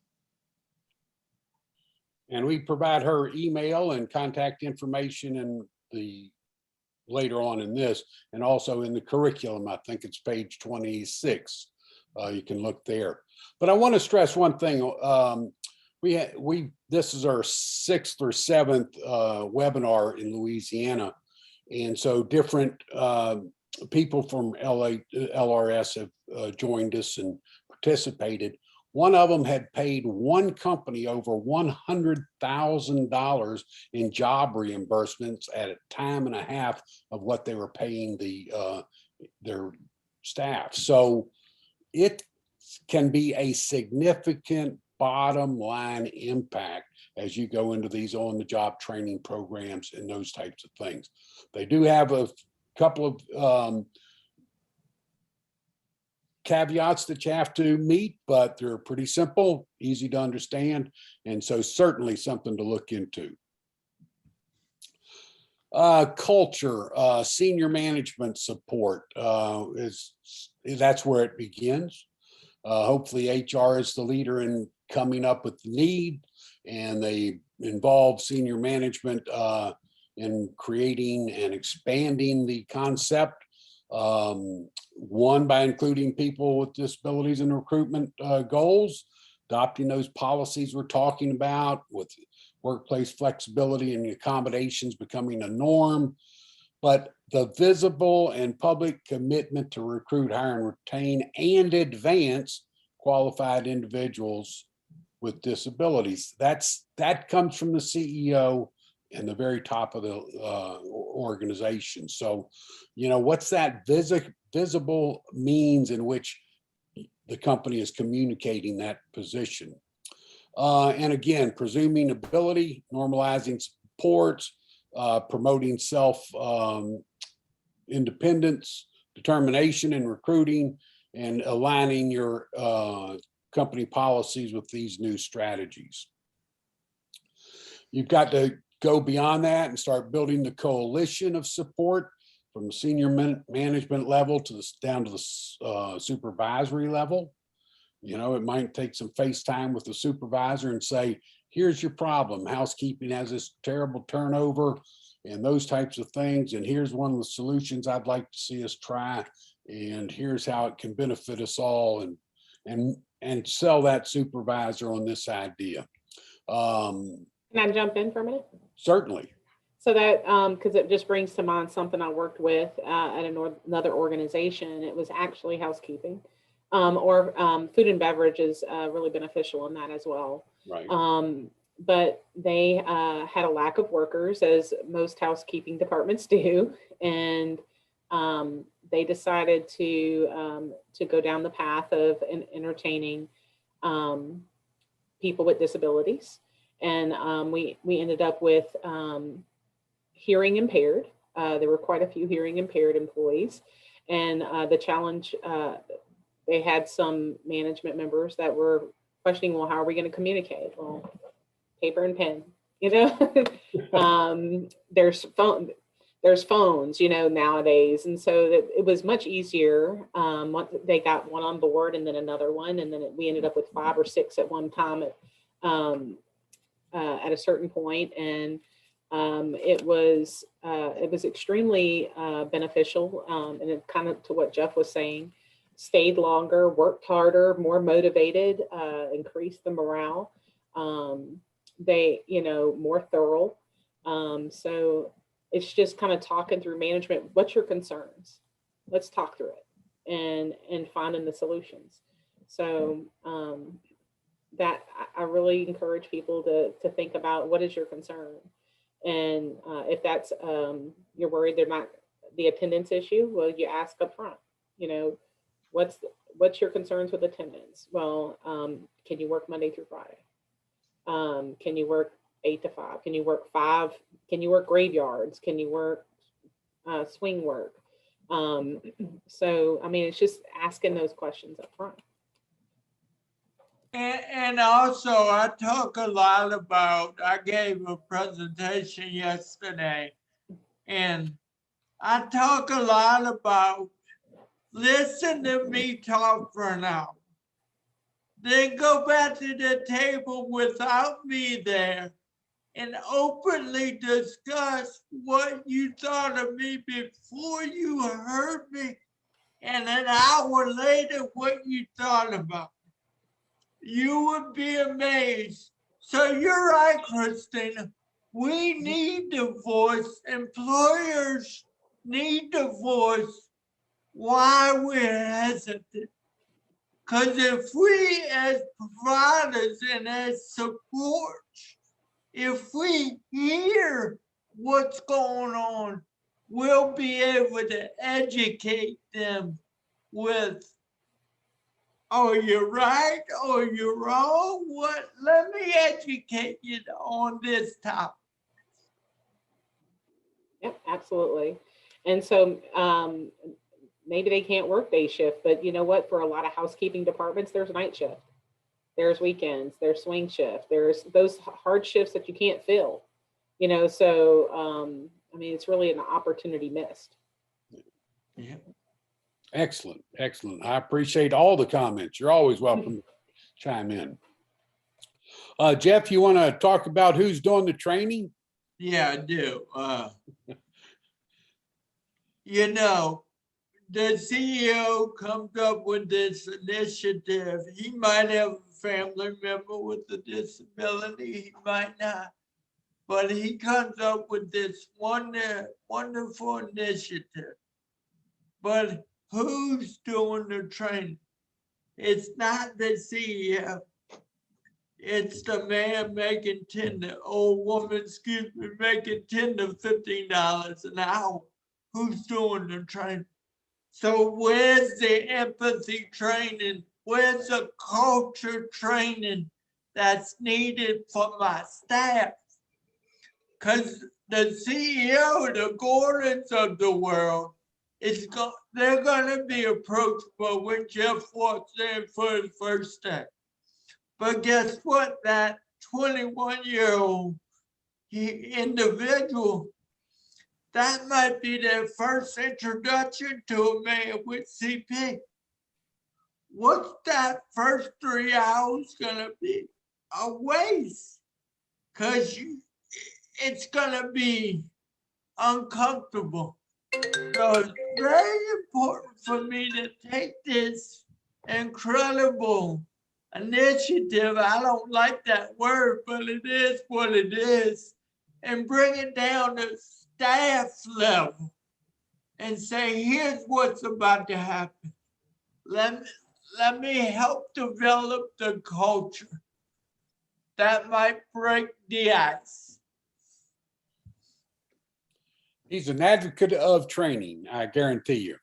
And we provide her email and contact information the later on in this, and also in the curriculum. I think it's page 26. You can look there. But I want to stress one thing. This is our 6th or 7th webinar in Louisiana, and so different people from LRS have joined us and participated. One of them had paid one company over $100,000 in job reimbursements at a time and a half of what they were paying their staff. So it can be a significant bottom line impact as you go into these on-the-job training programs and those types of things. They do have a couple of caveats that you have to meet, but they're pretty simple, easy to understand, and so certainly something to look into. Culture, senior management support that's where it begins. Hopefully HR is the leader in coming up with the need, and they involve senior management in creating and expanding the concept. One, by including people with disabilities in recruitment goals, adopting those policies we're talking about, with workplace flexibility and accommodations becoming a norm, but the visible and public commitment to recruit, hire, and retain and advance qualified individuals with disabilities. That comes from the CEO and the very top of the organization. So, what's that visible means in which the company is communicating that position? And again, presuming ability, normalizing supports, promoting self independence, determination in recruiting, and aligning your company policies with these new strategies. You've got to go beyond that and start building the coalition of support from the senior management level to down to the supervisory level. It might take some face time with the supervisor and say, here's your problem. Housekeeping has this terrible turnover and those types of things. And here's one of the solutions I'd like to see us try. And here's how it can benefit us all, and sell that supervisor on this idea. Can I jump in for a minute? Certainly. So that, because it just brings to mind something I worked with at another organization. It was actually housekeeping, or food and beverage is really beneficial in that as well. Right. But they had a lack of workers, as most housekeeping departments do, and they decided to go down the path of entertaining people with disabilities, and we ended up with hearing impaired. There were quite a few hearing impaired employees, and the challenge, they had some management members that were questioning, well, how are we going to communicate? Well, paper and pen, there's phones, nowadays. And so that it was much easier. Once they got one on board and then another one, and then we ended up with 5 or 6 at one time at a certain point. And it was extremely beneficial. And it kind of, to what Jeff was saying, stayed longer, worked harder, more motivated, increased the morale. They, more thorough. So it's just kind of talking through management. What's your concerns? Let's talk through it and finding the solutions. So that I really encourage people to think about, what is your concern? And if that's, you're worried they're not the attendance issue, well, you ask up front, what's your concerns with attendance? Well, can you work Monday through Friday? Can you work 8 to 5? Can you work 5? Can you work graveyards? Can you work swing work? So, I mean, it's just asking those questions up front. And also, I talk a lot about, I gave a presentation yesterday, and I talk a lot about, listen to me talk for an hour. Then go back to the table without me there and openly discuss what you thought of me before you heard me, and an hour later what you thought about me. You would be amazed. So you're right, Christina. We need to voice, employers need to voice why we're hesitant. Because if we as providers and as support, if we hear what's going on, we'll be able to educate them with, oh, you're right, or you're wrong. What? Let me educate you on this topic. Yep, absolutely. And so maybe they can't work day shift, but you know what? For a lot of housekeeping departments, there's night shift, there's weekends, there's swing shift, there's those hard shifts that you can't fill, you know, so I mean, it's really an opportunity missed. Yeah. Excellent, excellent. I appreciate all the comments. You're always welcome to chime in. Jeff, you want to talk about who's doing the training? Yeah, I do. You know, the CEO comes up with this initiative. He might have a family member with a disability, he might not. But he comes up with this wonderful initiative. But who's doing the training? It's not the CEO. It's the man making 10 to, old woman, excuse me, making $10 to $15 an hour. Who's doing the training? So where's the empathy training? Where's the culture training that's needed for my staff? Because the CEO, the Gordons of the world, they're going to be approachable when Jeff walks in for his first day. But guess what? That 21-year-old individual, that might be their first introduction to a man with CP. What's that first 3 hours gonna be? A waste. Because it's gonna be uncomfortable. So it's very important for me to take this incredible initiative, I don't like that word, but it is what it is, and bring it down to staff level and say, here's what's about to happen. Let me help develop the culture that might break the ice. He's an advocate of training, I guarantee you.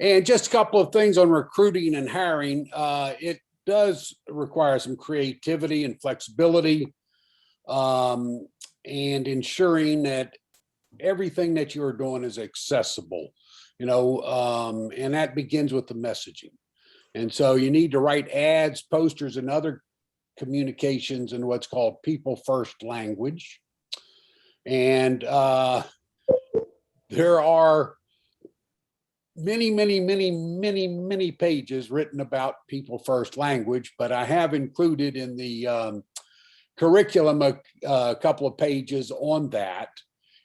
And just a couple of things on recruiting and hiring. It does require some creativity and flexibility, and ensuring that everything that you're doing is accessible, you know, and that begins with the messaging. And so you need to write ads, posters, and other communications in what's called people first language. And there are many pages written about people first language, but I have included in the curriculum a couple of pages on that.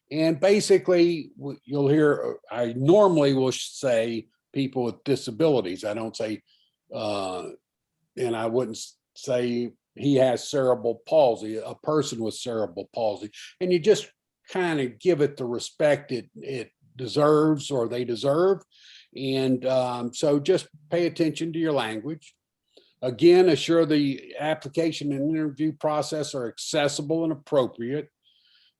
And basically you'll hear, I normally will say people with disabilities. I don't say, and I wouldn't say he has cerebral palsy, a person with cerebral palsy. And you just kind of give it the respect it deserves or they deserve. And so just pay attention to your language. Again, assure the application and interview process are accessible and appropriate,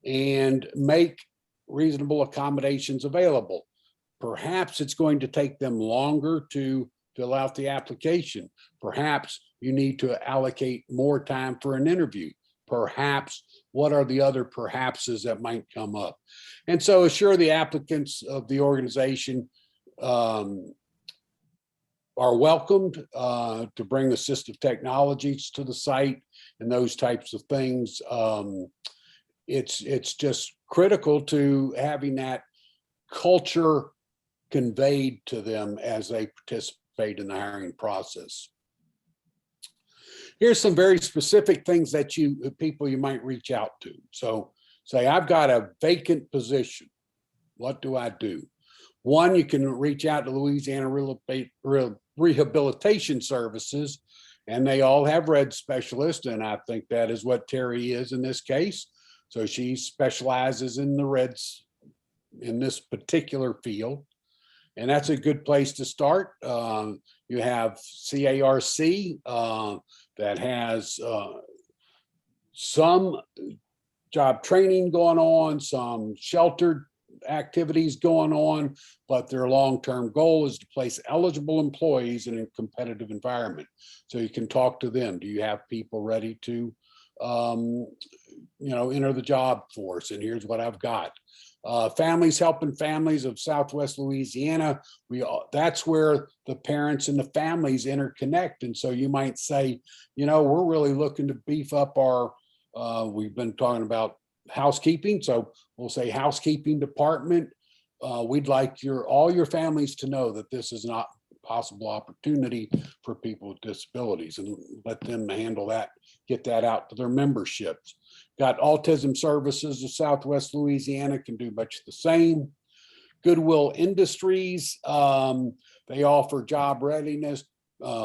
and make reasonable accommodations available. Perhaps it's going to take them longer to fill out the application. Perhaps you need to allocate more time for an interview. Perhaps, what are the other perhapses that might come up? And so assure the applicants of the organization are welcomed to bring assistive technologies to the site and those types of things. It's just critical to having that culture conveyed to them as they participate in the hiring process. here's some very specific things that people you might reach out to. So say, I've got a vacant position. What do I do? One, you can reach out to Louisiana Rehabilitation Services, and they all have red specialists. And I think that is what Terry is in this case. So she specializes in the reds in this particular field. And that's a good place to start. You have CARC that has some job training going on, some sheltered activities going on, but their long-term goal is to place eligible employees in a competitive environment. So you can talk to them. Do you have people ready to enter the job force? And here's what I've got. Families Helping Families of Southwest Louisiana. That's where the parents and the families interconnect. And so you might say, we're really looking to beef up our, we've been talking about housekeeping. So we'll say housekeeping department. We'd like all your families to know that this is not a possible opportunity for people with disabilities, and let them handle that, get that out to their memberships. Got Autism Services of Southwest Louisiana, can do much the same. Goodwill Industries, they offer job readiness,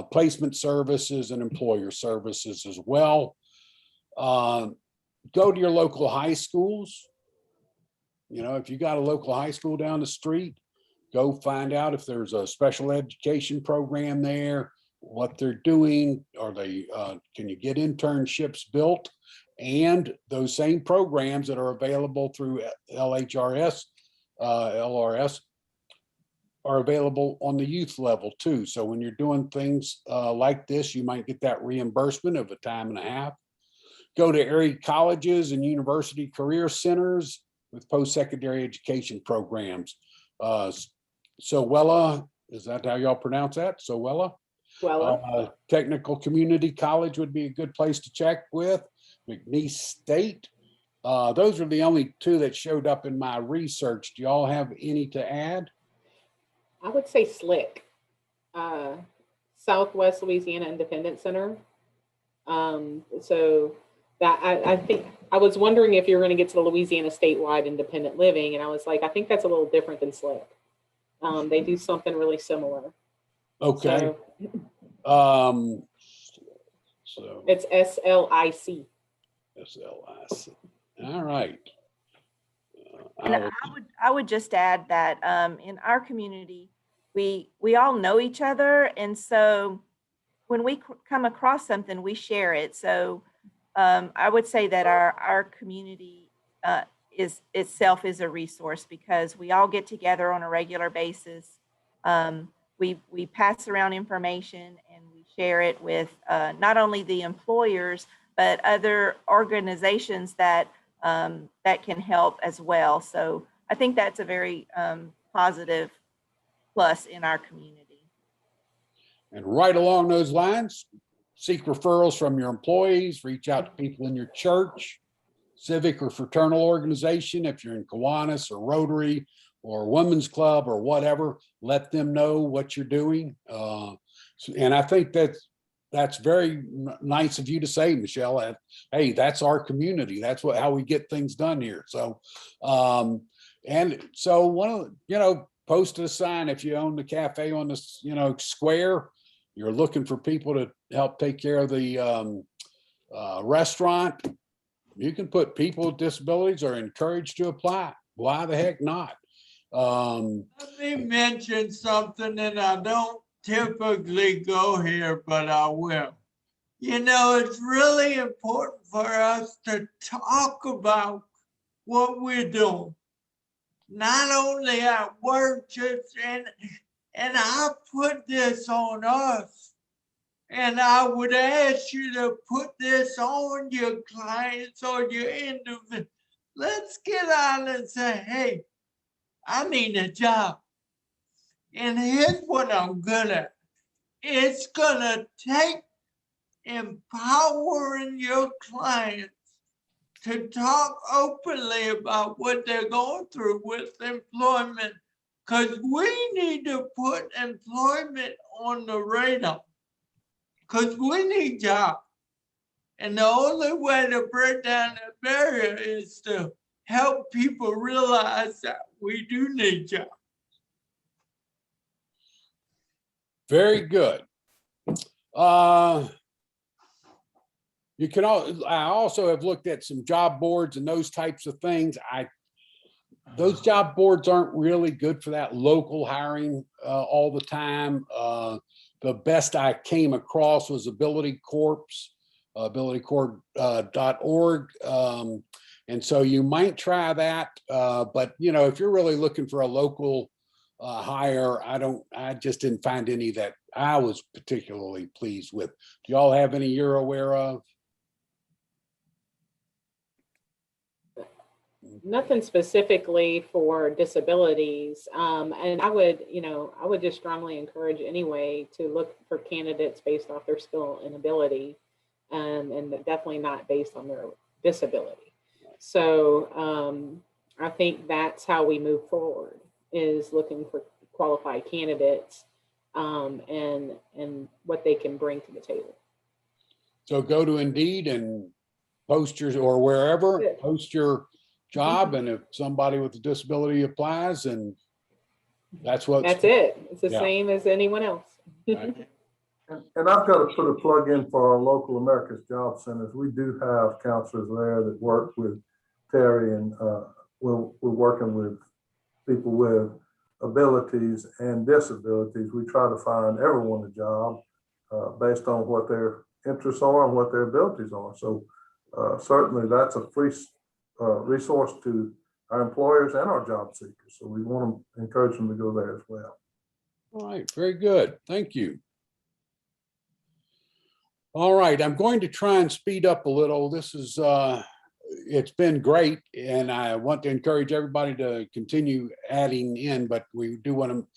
placement services, and employer services as well. Go to your local high schools. If you got a local high school down the street, go find out if there's a special education program there, what they're doing. Can you get internships built? And those same programs that are available through LRS are available on the youth level too. So when you're doing things like this, you might get that reimbursement of a time and a half. Go to area colleges and university career centers with post-secondary education programs. Sowella, is that how y'all pronounce that? Sowella? Well, Technical Community College would be a good place to check with. McNeese State. Those are the only two that showed up in my research. Do y'all have any to add? I would say SLIC, Southwest Louisiana Independent Center. So that I think I was wondering if you're going to get to the Louisiana statewide independent living, and I was like, I think that's a little different than SLIC. They do something really similar. Okay. So So it's SLIC. SLIC. All right. And I would just add that in our community, we all know each other. And so when we come across something, we share it. So I would say that our community is itself is a resource, because we all get together on a regular basis. We pass around information and we share it with not only the employers, but other organizations that can help as well. So I think that's a very positive plus in our community. And right along those lines, seek referrals from your employees, reach out to people in your church, civic or fraternal organization. If you're in Kiwanis or Rotary or Women's Club or whatever, let them know what you're doing. And I think that's very nice of you to say, Michelle, that, hey, that's our community. That's how we get things done here. So, and so post a sign if you own the cafe on the, square, you're looking for people to help take care of the restaurant. You can put people with disabilities are encouraged to apply. Why the heck not? Let me mention something, and I don't typically go here, but I will. It's really important for us to talk about what we're doing, not only at work, and I put this on us, and I would ask you to put this on your clients or your individual. Let's get out and say, hey, I need a job. And here's what I'm good at. It's gonna take empowering your clients to talk openly about what they're going through with employment, because we need to put employment on the radar, because we need jobs. And the only way to break down that barrier is to help people realize that we do need jobs. Very good. You can I also have looked at some job boards and those types of things. Those job boards aren't really good for that local hiring all the time. The best I came across was Ability Corps, abilitycorp.org. And so you might try that, but you know, if you're really looking for a local hire, I just didn't find any that I was particularly pleased with. Do y'all have any you're aware of? Nothing specifically for disabilities. And I would just strongly encourage anyway to look for candidates based off their skill and ability, and definitely not based on their disability. So I think that's how we move forward, is looking for qualified candidates and what they can bring to the table. So go to Indeed and post your, or wherever, post your job, and if somebody with a disability applies, and that's it. It's the yeah. same as anyone else. Right. And I've got to put a plug in for our local America's Job Centers. We do have counselors there that work with Terry, and we're working with people with abilities and disabilities. We try to find everyone a job based on what their interests are and what their abilities are. So certainly that's a free resource to our employers and our job seekers. So we want to encourage them to go there as well. All right, very good. Thank you. All right, I'm going to try and speed up a little. This is, it's been great, and I want to encourage everybody to continue adding in, but we do want to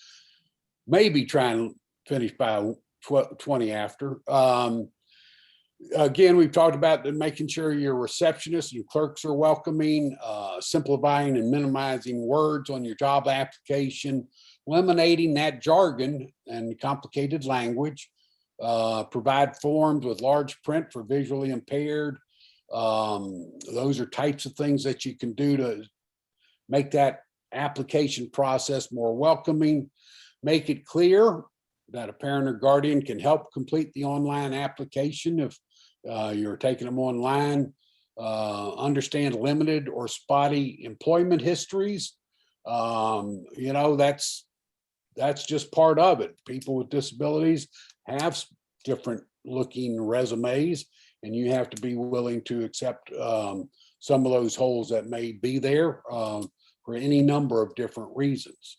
maybe try and finish by 20 after. Again, we've talked about making sure your receptionists and clerks are welcoming, simplifying and minimizing words on your job application, eliminating that jargon and complicated language, provide forms with large print for visually impaired. Those are types of things that you can do to make that application process more welcoming. Make it clear that a parent or guardian can help complete the online application if you're taking them online. Understand limited or spotty employment histories. You know, that's just part of it. People with disabilities have different looking resumes, and you have to be willing to accept some of those holes that may be there for any number of different reasons.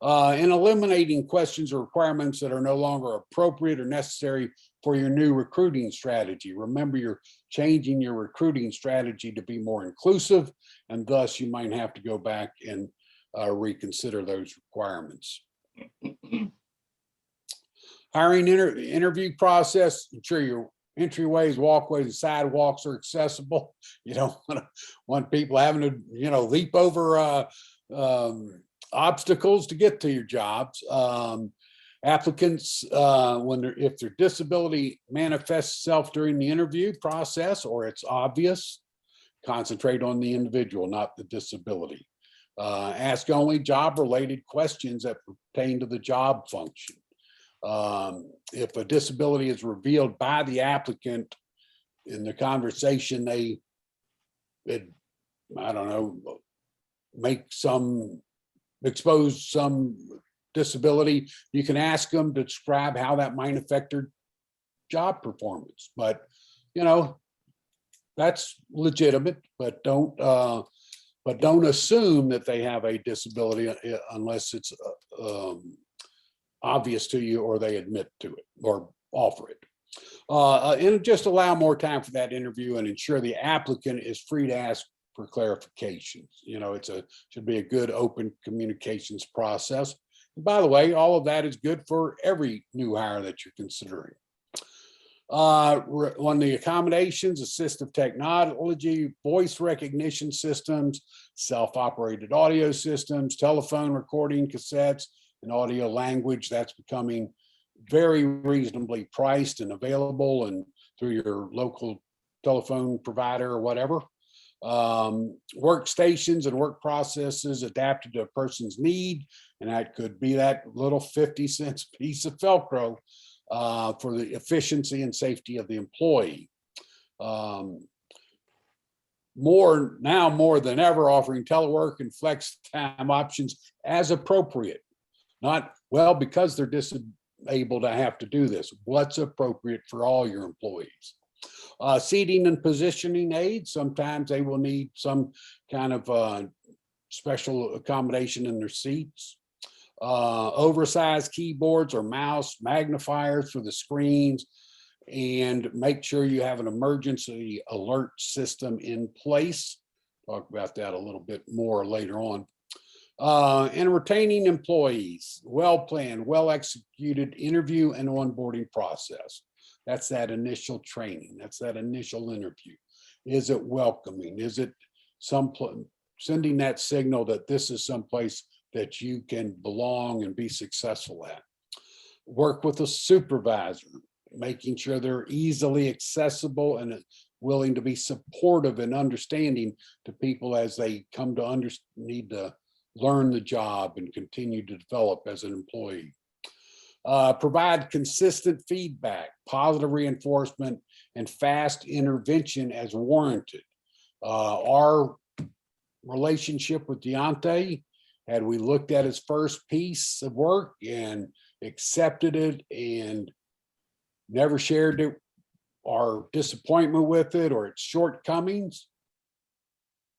In eliminating questions or requirements that are no longer appropriate or necessary for your new recruiting strategy. Remember, you're changing your recruiting strategy to be more inclusive, and thus you might have to go back and reconsider those requirements. Hiring interview process, ensure your entryways, walkways, and sidewalks are accessible. You don't want people having to, you know, leap over obstacles to get to your jobs. Applicants, if their disability manifests itself during the interview process or it's obvious, concentrate on the individual, not the disability. Ask only job-related questions that pertain to the job function. If a disability is revealed by the applicant in the conversation, I don't know, expose some disability, you can ask them to describe how that might affect their job performance. But, you know, that's legitimate, but don't assume that they have a disability unless it's obvious to you or they admit to it or offer it. And just allow more time for that interview and ensure the applicant is free to ask for clarifications. You know, should be a good open communications process. And by the way, all of that is good for every new hire that you're considering. On the accommodations, assistive technology, voice recognition systems, self-operated audio systems, telephone recording cassettes, and audio language, that's becoming very reasonably priced and available and through your local telephone provider or whatever. Workstations and work processes adapted to a person's need, and that could be that little 50-cent piece of Velcro for the efficiency and safety of the employee. More than ever, offering telework and flex time options as appropriate. Not, well, because they're disabled, I have to do this. What's appropriate for all your employees? Seating and positioning aids. Sometimes they will need some kind of special accommodation in their seats. Oversized keyboards or mouse, magnifiers for the screens, and make sure you have an emergency alert system in place. Talk about that a little bit more later on. And retaining employees, well-planned, well-executed interview and onboarding process. That's that initial training. That's that initial interview. Is it welcoming? Is it sending that signal that this is someplace that you can belong and be successful at? Work with a supervisor, making sure they're easily accessible and willing to be supportive and understanding to people as they come to need to learn the job and continue to develop as an employee. Provide consistent feedback, positive reinforcement, and fast intervention as warranted. Our relationship with Deontay, had we looked at his first piece of work and accepted it and never shared it, our disappointment with it or its shortcomings,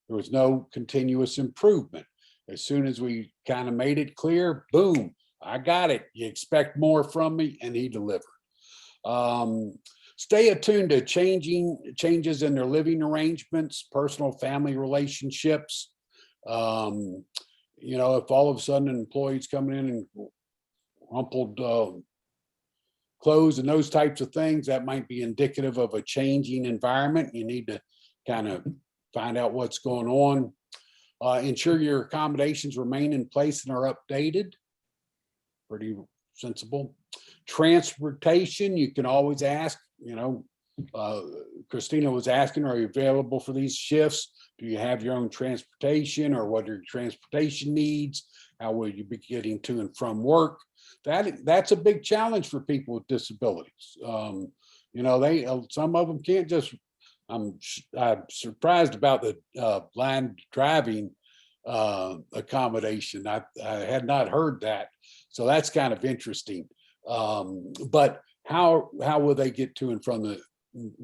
there was no continuous improvement. As soon as we kind of made it clear, boom, I got it. You expect more from me, and he delivered. Stay attuned to changes in their living arrangements, personal family relationships. You know, if all of a sudden an employee's coming in and rumpled clothes and those types of things, that might be indicative of a changing environment. You need to kind of find out what's going on. Ensure your accommodations remain in place and are updated. Pretty sensible. Transportation, you can always ask, you know, Christina was asking, are you available for these shifts? Do you have your own transportation, or what are your transportation needs? How will you be getting to and from work? That's a big challenge for people with disabilities. You know, some of them can't just, I'm surprised about the blind driving accommodation. I had not heard that. So that's kind of interesting. But how will they get to and from the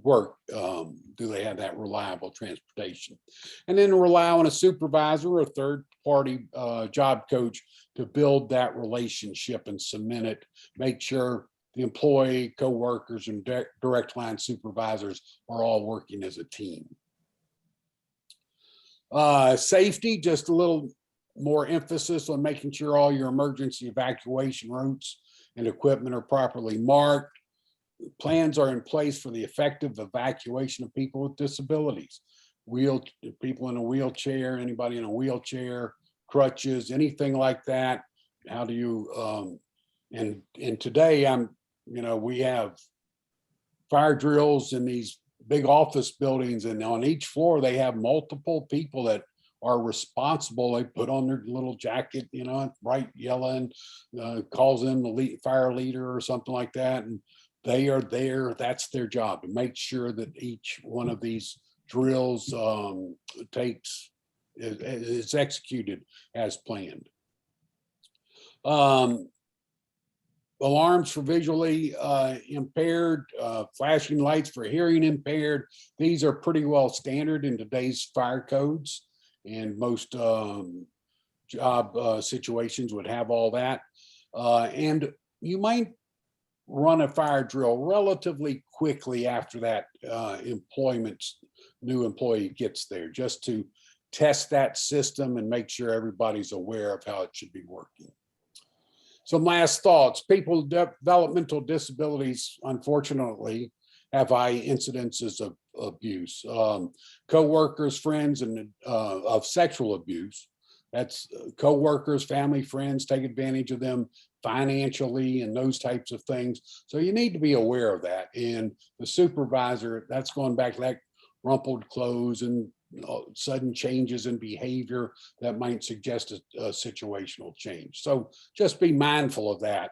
work? Do they have that reliable transportation? And then rely on a supervisor or a third party job coach to build that relationship and cement it. Make sure the employee, co-workers, and direct line supervisors are all working as a team. Safety, just a little more emphasis on making sure all your emergency evacuation routes and equipment are properly marked. Plans are in place for the effective evacuation of people with disabilities. People in a wheelchair, anybody in a wheelchair, crutches, anything like that. How do you, and today we have fire drills in these big office buildings, and on each floor they have multiple people that are responsible. They put on their little jacket, you know, bright yellow, and calls in the fire leader or something like that. And they are there. That's their job, to make sure that each one of these drills is executed as planned. Alarms for visually impaired, flashing lights for hearing impaired. These are pretty well standard in today's fire codes, and most job situations would have all that. And you might run a fire drill relatively quickly after that new employee gets there, just to test that system and make sure everybody's aware of how it should be working. Some last thoughts. People with developmental disabilities, unfortunately, have high incidences of abuse. Co-workers, friends, and of sexual abuse. That's co-workers, family, friends take advantage of them financially and those types of things. So you need to be aware of that. And the supervisor, that's going back to that rumpled clothes and sudden changes in behavior that might suggest a situational change. So just be mindful of that.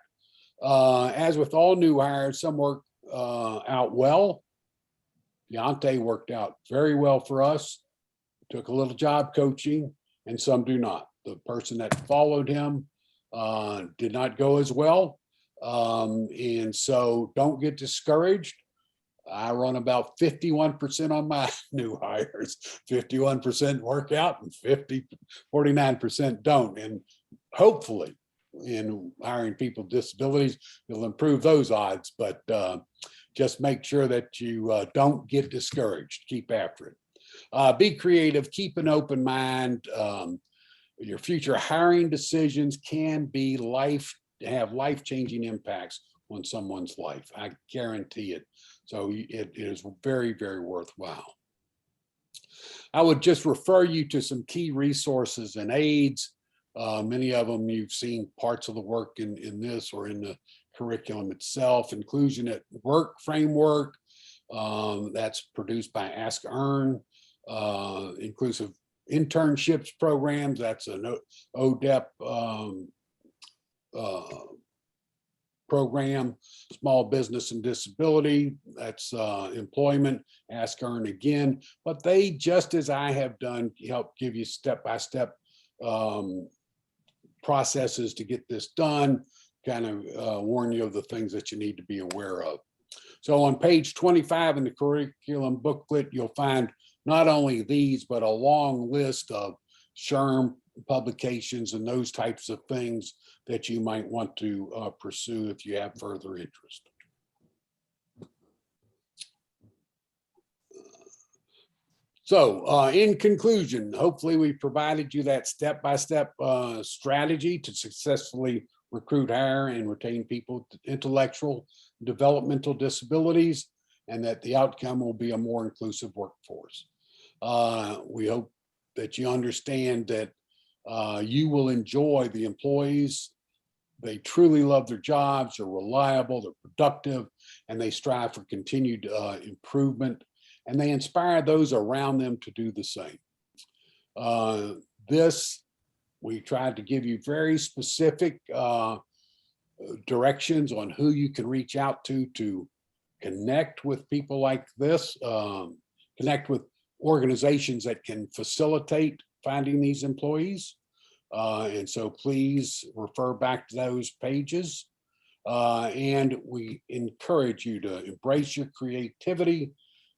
As with all new hires, some work out well. Deontay worked out very well for us, took a little job coaching, and some do not. The person that followed him did not go as well. And so don't get discouraged. I run about 51% on my new hires. 51% work out and 49% don't. And hopefully in hiring people with disabilities, you'll improve those odds, but just make sure that you don't get discouraged. Keep after it. Be creative, keep an open mind. Your future hiring decisions can be have life-changing impacts on someone's life. I guarantee it. So it is very, very worthwhile. I would just refer you to some key resources and aids. Many of them you've seen parts of the work in this or in the curriculum itself. Inclusion at Work framework, that's produced by Ask Earn. Inclusive internships programs, that's an ODEP program. Small business and disability, that's employment, Ask Earn again. But they, just as I have done, help give you step-by-step processes to get this done, kind of warn you of the things that you need to be aware of. So on page 25 in the curriculum booklet, you'll find not only these, but a long list of SHRM publications and those types of things that you might want to pursue if you have further interest. So in conclusion, hopefully we provided you that step-by-step strategy to successfully recruit, hire, and retain people with intellectual developmental disabilities, and that the outcome will be a more inclusive workforce. We hope that you understand that you will enjoy the employees. They truly love their jobs, they're reliable, they're productive, and they strive for continued improvement, and they inspire those around them to do the same. We tried to give you very specific directions on who you can reach out to connect with people like this, connect with organizations that can facilitate finding these employees. And so please refer back to those pages. And we encourage you to embrace your creativity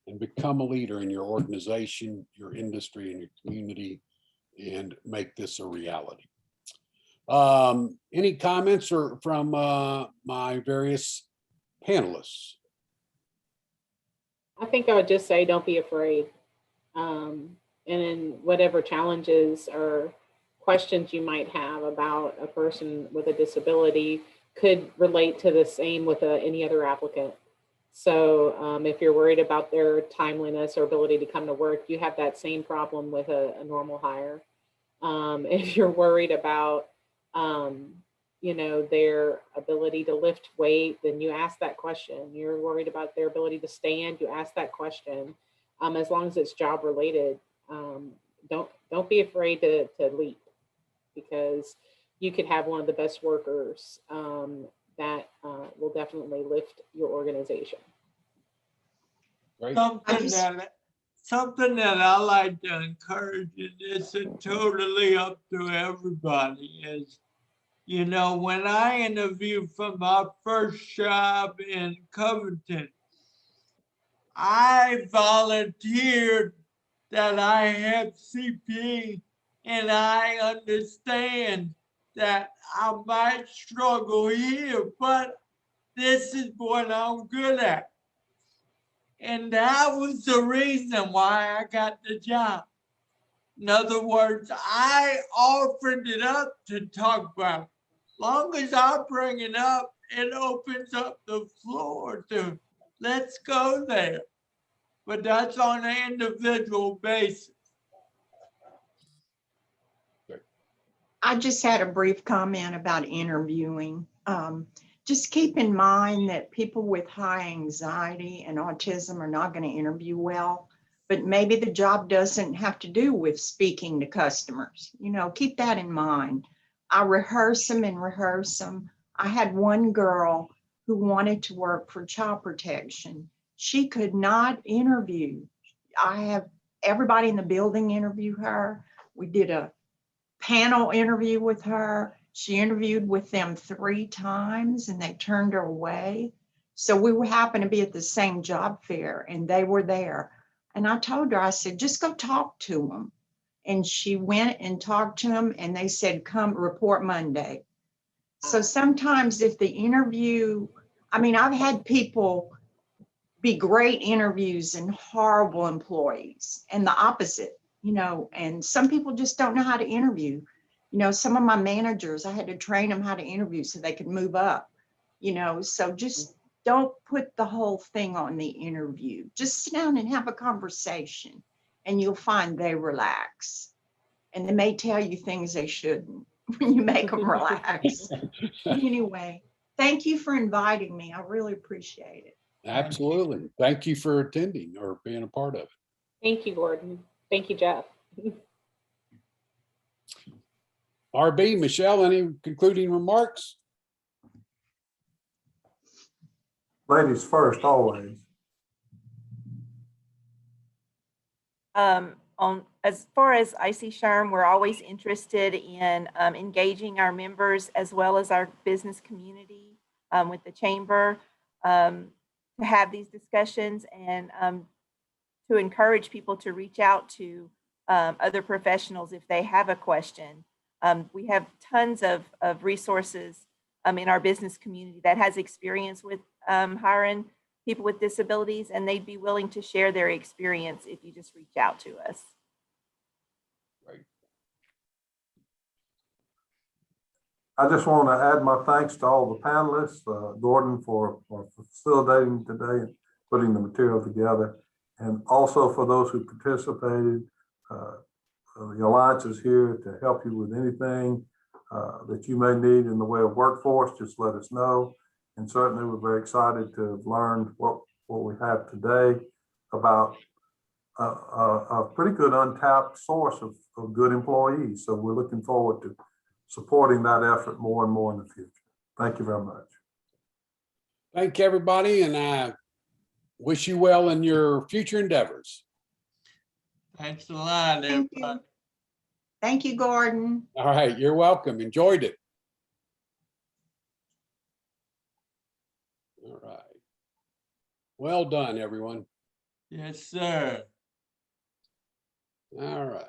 and become a leader in your organization, your industry, and your community, and make this a reality. Any comments from my various panelists? I think I would just say, don't be afraid. And in whatever challenges or questions you might have about a person with a disability could relate to the same with any other applicant. So if you're worried about their timeliness or ability to come to work, you have that same problem with a normal hire. If you're worried about, their ability to lift weight, then you ask that question. You're worried about their ability to stand, you ask that question. As long as it's job related, don't be afraid to leap, because you could have one of the best workers that will definitely lift your organization. Right. Something that I like to encourage, and it's totally up to everybody, is, when I interviewed for my first job in Covington, I volunteered that I have CP, and I understand that I might struggle here, but this is what I'm good at. And that was the reason why I got the job. In other words, I offered it up to talk about. Long as I bring it up, it opens up the floor to let's go there. But that's on an individual basis. I just had a brief comment about interviewing. Just keep in mind that people with high anxiety and autism are not going to interview well, but maybe the job doesn't have to do with speaking to customers. Keep that in mind. I rehearse them and rehearse them. I had one girl who wanted to work for child protection. She could not interview. I have everybody in the building interview her. We did a panel interview with her. She interviewed with them 3 times and they turned her away. So we happened to be at the same job fair and they were there. And I told her, I said, just go talk to them. And she went and talked to them and they said, come report Monday. So sometimes if the interview, I've had people be great interviews and horrible employees and the opposite, and some people just don't know how to interview. Some of my managers, I had to train them how to interview so they could move up, so just don't put the whole thing on the interview. Just sit down and have a conversation and you'll find they relax. And they may tell you things they shouldn't when you make them relax. Anyway, thank you for inviting me. I really appreciate it. Absolutely. Thank you for attending or being a part of it. Thank you, Gordon. Thank you, Jeff. RB, Michelle, any concluding remarks? Ladies first, always. As far as IC SHRM, we're always interested in engaging our members as well as our business community with the chamber to have these discussions and to encourage people to reach out to other professionals if they have a question. We have tons of resources in our business community that has experience with hiring people with disabilities, and they'd be willing to share their experience if you just reach out to us. Right. I just want to add my thanks to all the panelists, Gordon for facilitating today and putting the material together, and also for those who participated. The Alliance is here to help you with anything that you may need in the way of workforce. Just let us know. And certainly we're very excited to have learned what we have today about a pretty good untapped source of good employees. So we're looking forward to supporting that effort more and more in the future. Thank you very much. Thank you, everybody, and I wish you well in your future endeavors. Thanks a lot, Thank everybody. you. Thank you, Gordon. All right, you're welcome. Enjoyed it. All right. Well done, everyone. Yes, sir. All right.